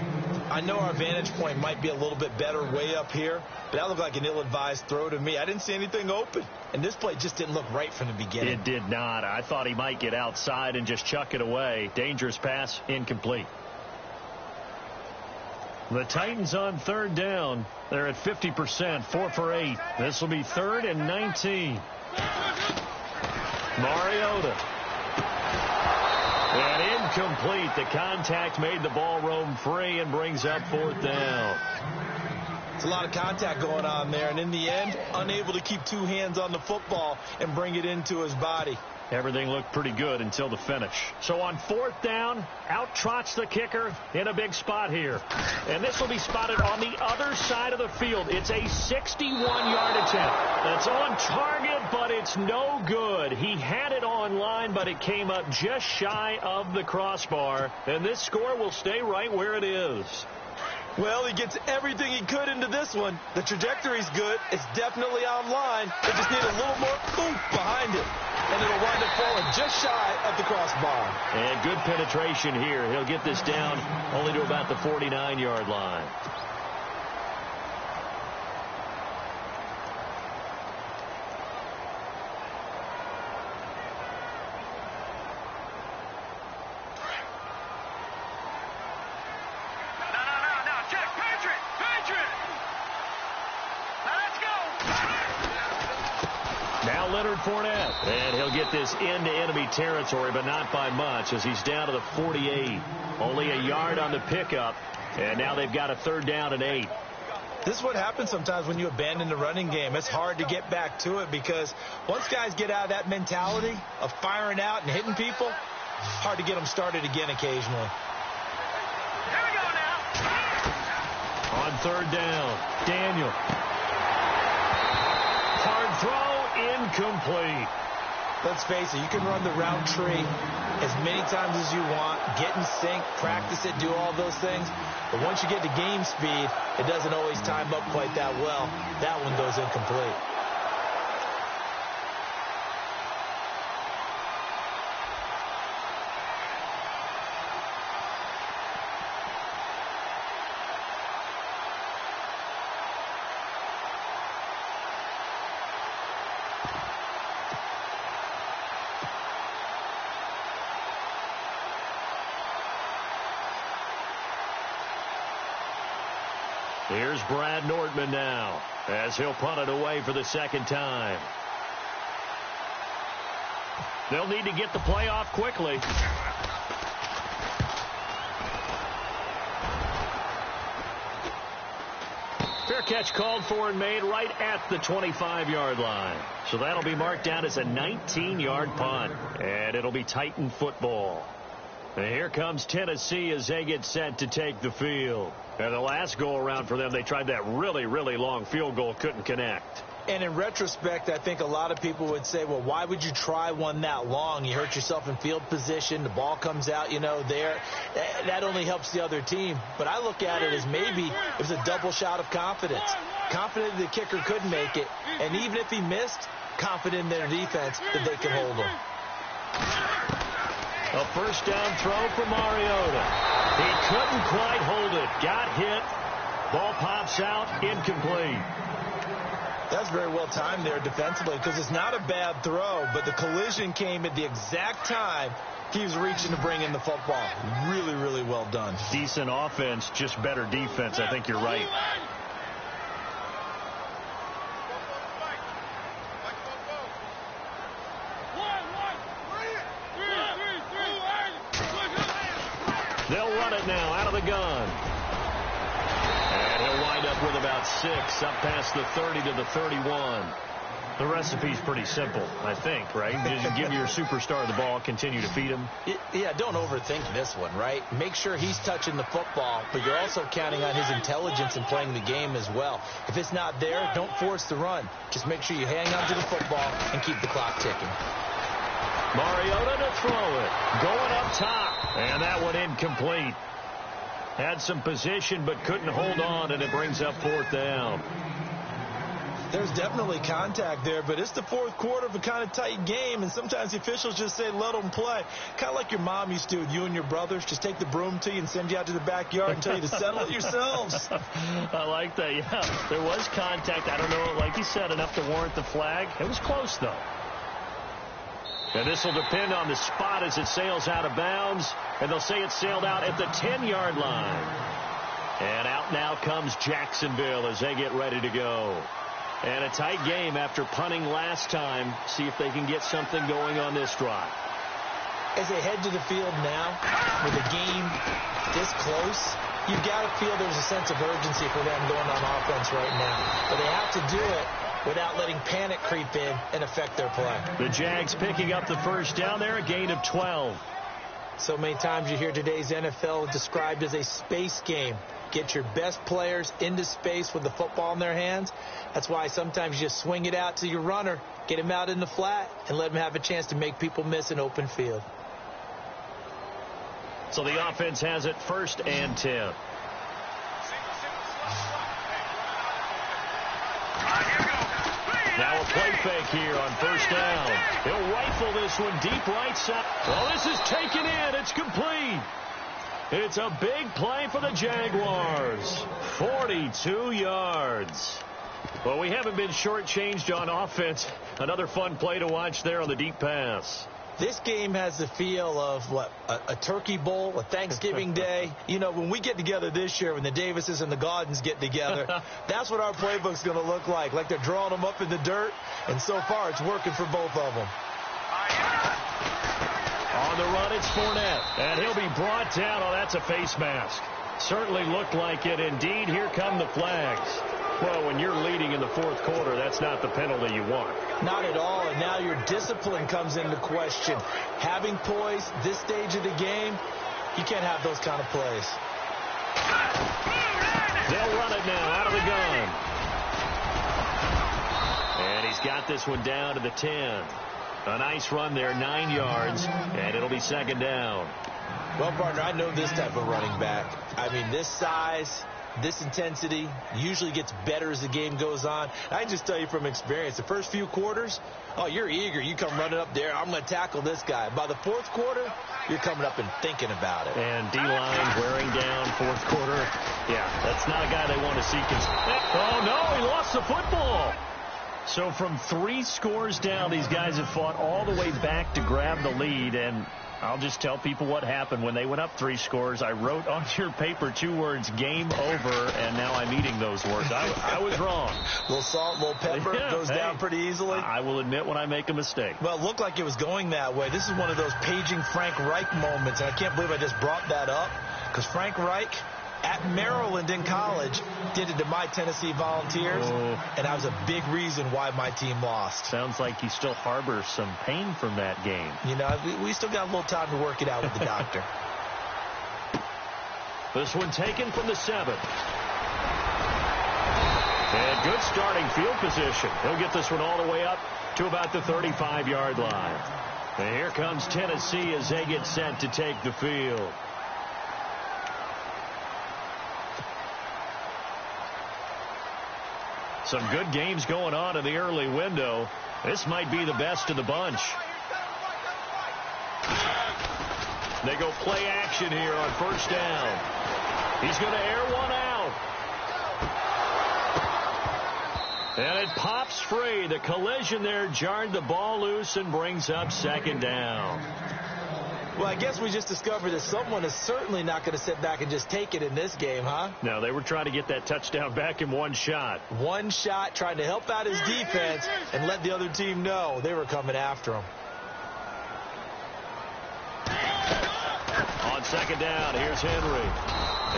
I know our vantage point might be a little bit better way up here, but that looked like an ill-advised throw to me. I didn't see anything open, and this play just didn't look right from the beginning. It did not. I thought he might get outside and just chuck it away. Dangerous pass, incomplete. The Titans on third down. They're at 50%, 4 for 8. This will be 3rd and 19. Mariota. And incomplete. The contact made the ball roam free and brings up 4th down. It's a lot of contact going on there, and in the end, unable to keep 2 hands on the football and bring it into his body. Everything looked pretty good until the finish. So on 4th down, out trots the kicker in a big spot here. And this will be spotted on the other side of the field. It's a 61-yard attempt. That's on target, but it's no good. He had it on line, but it came up just shy of the crossbar. And this score will stay right where it is. Well, he gets everything he could into this one. The trajectory's good. It's definitely on line. They just need a little more oomph behind it. And it'll wind up falling just shy of the crossbar. And good penetration here. He'll get this down only to about the 49-yard line. Fournette, and he'll get this into enemy territory, but not by much, as he's down to the 48. Only a yard on the pickup, and now they've got a 3rd down and 8. This is what happens sometimes when you abandon the running game. It's hard to get back to it because once guys get out of that mentality of firing out and hitting people, hard to get them started again occasionally. Here we go now. On 3rd down, Daniel. Hard throw. Incomplete. Let's face it, you can run the route tree as many times as you want, get in sync, practice it, do all those things. But once you get to game speed, it doesn't always time up quite that well. That one goes incomplete. Here's Brad Nordman now, as he'll punt it away for the 2nd time. They'll need to get the play off quickly. Fair catch called for and made right at the 25-yard line. So that'll be marked down as a 19-yard punt, and it'll be Titan football. And here comes Tennessee as they get set to take the field. And the last go-around for them, they tried that really, really long field goal, couldn't connect. And in retrospect, I think a lot of people would say, well, why would you try one that long? You hurt yourself in field position. The ball comes out, there. That only helps the other team. But I look at it as maybe it was a double shot of confidence. Confident the kicker could make it. And even if he missed, confident in their defense that they could hold him. A 1st down throw for Mariota. He couldn't quite hold it. Got hit. Ball pops out. Incomplete. That's very well timed there defensively because it's not a bad throw, but the collision came at the exact time he was reaching to bring in the football. Really, really well done. Decent offense, just better defense. I think you're right. They'll run it now out of the gun. And he'll wind up with about 6 up past the 30 to the 31. The recipe's pretty simple, I think, right? Just give your superstar the ball, continue to feed him. Yeah, don't overthink this one, right? Make sure he's touching the football, but you're also counting on his intelligence in playing the game as well. If it's not there, don't force the run. Just make sure you hang on to the football and keep the clock ticking. Mariota to throw it. Going up top. And that one incomplete. Had some position but couldn't hold on, and it brings up 4th down. There's definitely contact there, but it's the 4th quarter of a kind of tight game, and sometimes the officials just say let them play. Kind of like your mom used to with you and your brothers. Just take the broom to you and send you out to the backyard and tell you to settle it yourselves. I like that, yeah. There was contact. I don't know, like you said, enough to warrant the flag. It was close, though. And this will depend on the spot as it sails out of bounds. And they'll say it sailed out at the 10-yard line. And out now comes Jacksonville as they get ready to go. And a tight game after punting last time. See if they can get something going on this drive. As they head to the field now, with the game this close, you've got to feel there's a sense of urgency for them going on offense right now. But they have to do it without letting panic creep in and affect their play. The Jags picking up the first down there, a gain of 12. So many times you hear today's NFL described as a space game. Get your best players into space with the football in their hands. That's why sometimes you just swing it out to your runner, get him out in the flat, and let him have a chance to make people miss an open field. So the offense has it 1st and 10. Now a play fake here on 1st down. He'll rifle this one deep right side. Well, this is taken in. It's complete. It's a big play for the Jaguars. 42 yards. Well, we haven't been shortchanged on offense. Another fun play to watch there on the deep pass. This game has the feel of, a turkey bowl, a Thanksgiving day. You know, when we get together this year, when the Davises and the Gaudens get together, that's what our playbook's going to look like they're drawing them up in the dirt, and so far it's working for both of them. On the run, it's Fournette, and he'll be brought down. Oh, that's a face mask. Certainly looked like it. Indeed, here come the flags. Well, when you're leading in the 4th quarter, that's not the penalty you want. Not at all, and now your discipline comes into question. Having poise this stage of the game, you can't have those kind of plays. They'll run it now out of the gun. And he's got this one down to the 10. A nice run there, 9 yards, and it'll be 2nd down. Well, partner, I know this type of running back. I mean, this size, this intensity usually gets better as the game goes on. I can just tell you from experience, the first few quarters, oh, you're eager. You come running up there. I'm going to tackle this guy. By the 4th quarter, you're coming up and thinking about it. And D-line wearing down 4th quarter. Yeah, that's not a guy they want to see. Oh, no, he lost the football. So from 3 scores down, these guys have fought all the way back to grab the lead, and I'll just tell people what happened when they went up 3 scores. I wrote on your paper 2 words, game over, and now I'm eating those words. I was wrong. A little salt, a little pepper, goes down pretty easily. I will admit when I make a mistake. Well, it looked like it was going that way. This is one of those paging Frank Reich moments, and I can't believe I just brought that up, because Frank Reich at Maryland in college did it to my Tennessee Volunteers, and that was a big reason why my team lost. Sounds like he still harbors some pain from that game. You know, we still got a little time to work it out with the doctor. This one taken from the 7. And good starting field position. He'll get this one all the way up to about the 35-yard line. And here comes Tennessee as they get set to take the field. Some good games going on in the early window. This might be the best of the bunch. They go play action here on 1st down. He's going to air one out. And it pops free. The collision there jarred the ball loose and brings up 2nd down. Well, I guess we just discovered that someone is certainly not going to sit back and just take it in this game, huh? No, they were trying to get that touchdown back in one shot. One shot, trying to help out his defense and let the other team know they were coming after him. On 2nd down, here's Henry.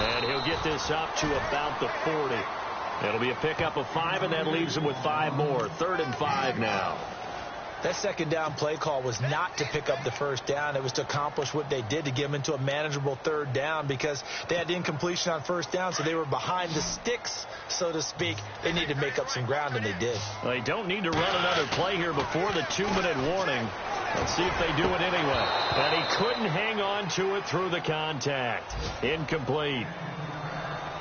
And he'll get this up to about the 40. It'll be a pickup of 5, and that leaves him with 5 more. 3rd and 5 now. That 2nd down play call was not to pick up the 1st down. It was to accomplish what they did, to get them into a manageable 3rd down, because they had incompletion on 1st down, so they were behind the sticks, so to speak. They needed to make up some ground, and they did. Well, they don't need to run another play here before the 2-minute warning. Let's see if they do it anyway. And he couldn't hang on to it through the contact. Incomplete.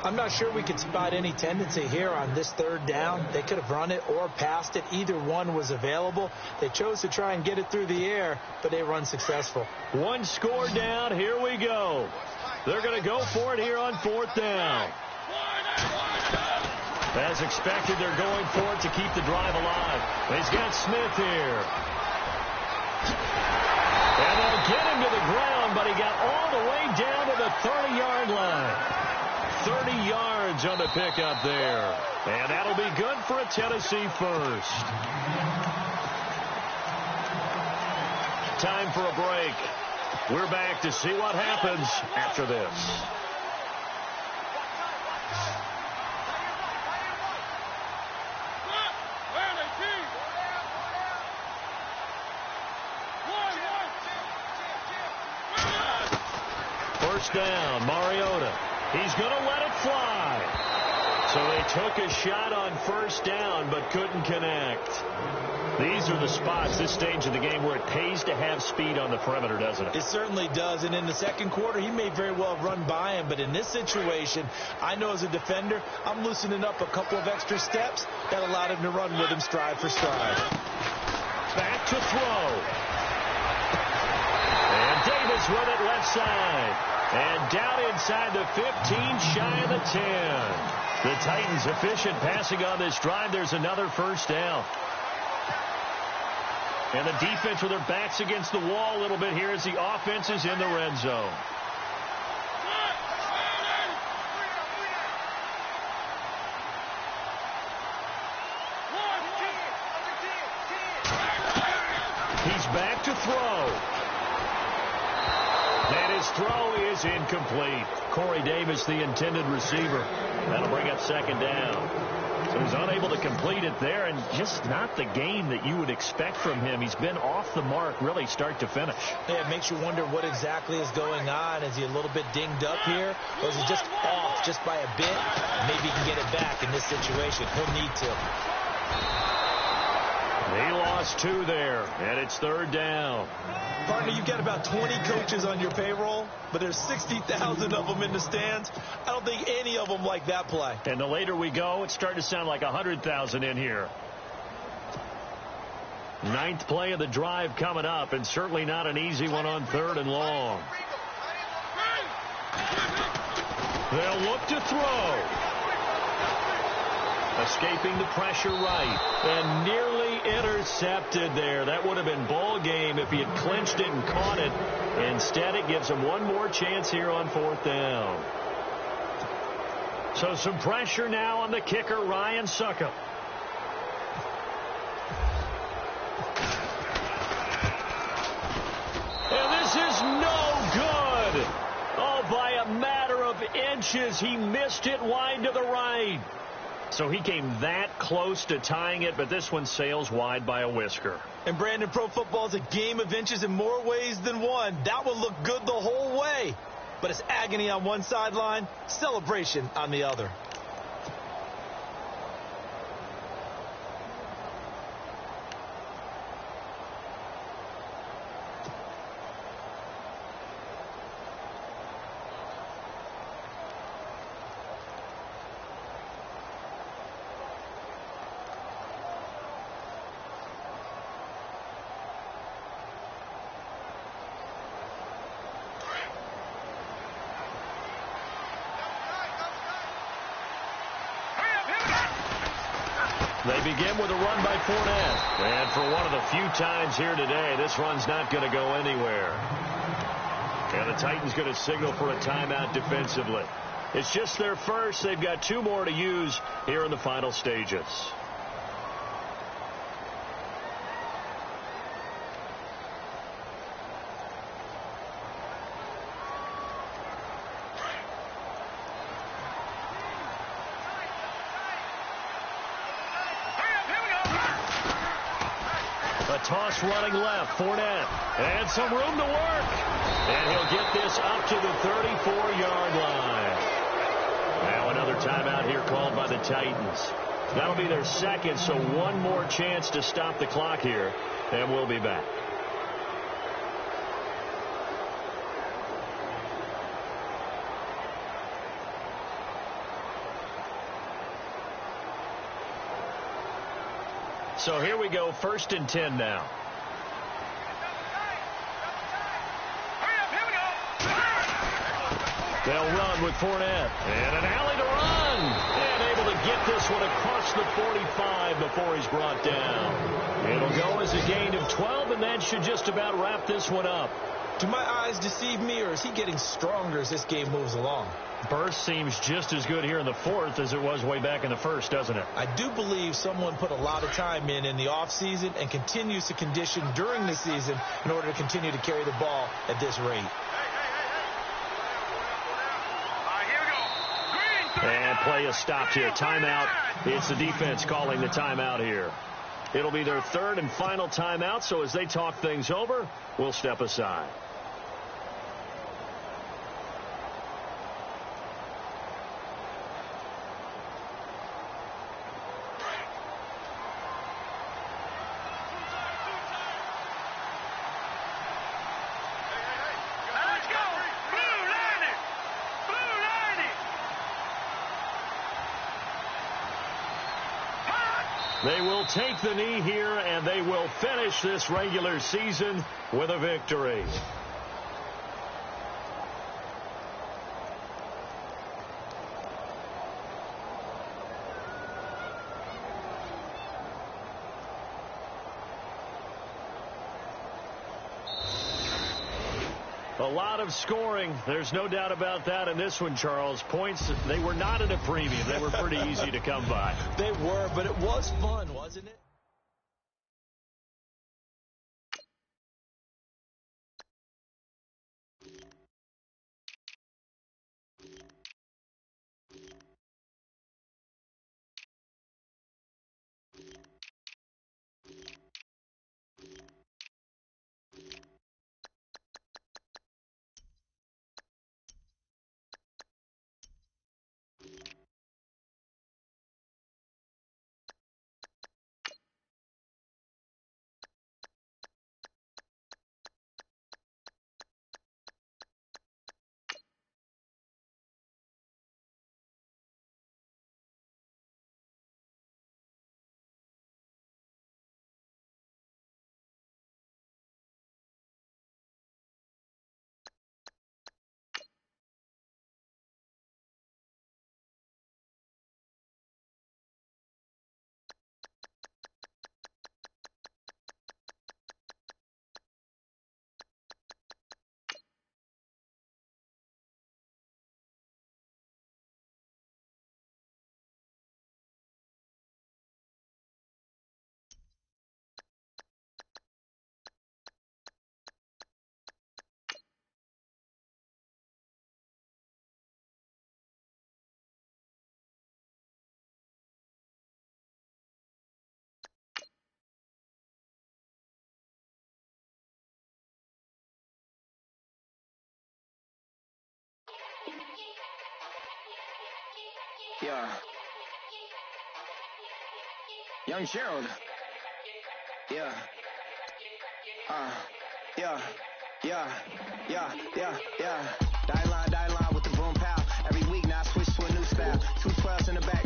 I'm not sure we could spot any tendency here on this 3rd down. They could have run it or passed it. Either one was available. They chose to try and get it through the air, but they were unsuccessful. 1 score down. Here we go. They're going to go for it here on 4th down. As expected, they're going for it to keep the drive alive. He's got Smith here. And they'll get him to the ground, but he got all the way down to the 30-yard line. 30 yards on the pickup there. And that'll be good for a Tennessee first. Time for a break. We're back to see what happens after this. First down, Mariota. He's going to let it fly. So they took a shot on first down but couldn't connect. These are the spots, this stage of the game, where it pays to have speed on the perimeter, doesn't it? It certainly does. And in the second quarter, he may very well have run by him. But in this situation, I know as a defender, I'm loosening up a couple of extra steps that allowed him to run with him stride for stride. Back to throw. And Davis with it left side. And down inside the 15, shy of the 10. The Titans efficient passing on this drive. There's another first down. And the defense with their backs against the wall a little bit here as the offense is in the red zone. He's back to throw. And his throw is incomplete. Corey Davis, the intended receiver. That'll bring up second down. So he's unable to complete it there, and just not the game that you would expect from him. He's been off the mark really start to finish. Yeah, it makes you wonder what exactly is going on. Is he a little bit dinged up here, or is he just off just by a bit? Maybe he can get it back in this situation. He'll need to. He lost 2 there, and it's third down. Partner, you've got about 20 coaches on your payroll, but there's 60,000 of them in the stands. I don't think any of them like that play. And the later we go, it's starting to sound like 100,000 in here. 9th play of the drive coming up, and certainly not an easy one on 3rd and long. They'll look to throw. Escaping the pressure right, and nearly intercepted there. That would have been ball game if he had clinched it and caught it. Instead, it gives him one more chance here on 4th down. So some pressure now on the kicker, Ryan Succop. And this is no good. Oh, by a matter of inches, he missed it wide to the right. So he came that close to tying it, but this one sails wide by a whisker. And Brandon, pro football is a game of inches in more ways than one. That one looked good the whole way. But it's agony on one sideline, celebration on the other. They begin with a run by Fournette. And for one of the few times here today, this run's not going to go anywhere. And the Titans going to signal for a timeout defensively. It's just their first. They've got 2 more to use here in the final stages. Toss running left, Fournette, and some room to work. And he'll get this up to the 34-yard line. Now another timeout here called by the Titans. That'll be their second, so one more chance to stop the clock here, and we'll be back. So here we go, 1st and 10 now. They'll run with Fournette. And an alley to run. And able to get this one across the 45 before he's brought down. It'll go as a gain of 12, and that should just about wrap this one up. Do my eyes deceive me, or is he getting stronger as this game moves along? Burst seems just as good here in the fourth as it was way back in the first, doesn't it? I do believe someone put a lot of time in the offseason and continues to condition during the season in order to continue to carry the ball at this rate. And play is stopped here. Timeout. It's the defense calling the timeout here. It'll be their third and final timeout, so as they talk things over, we'll step aside. They will take the knee here, and they will finish this regular season with a victory. A lot of scoring. There's no doubt about that in this one, Charles. Points, they were not at a premium. They were pretty easy to come by. They were, but it was fun, wasn't it? Yeah. Young Gerald. Yeah. Die line with the boom pow. Every week now I switch to a new style. 2 12s in the back.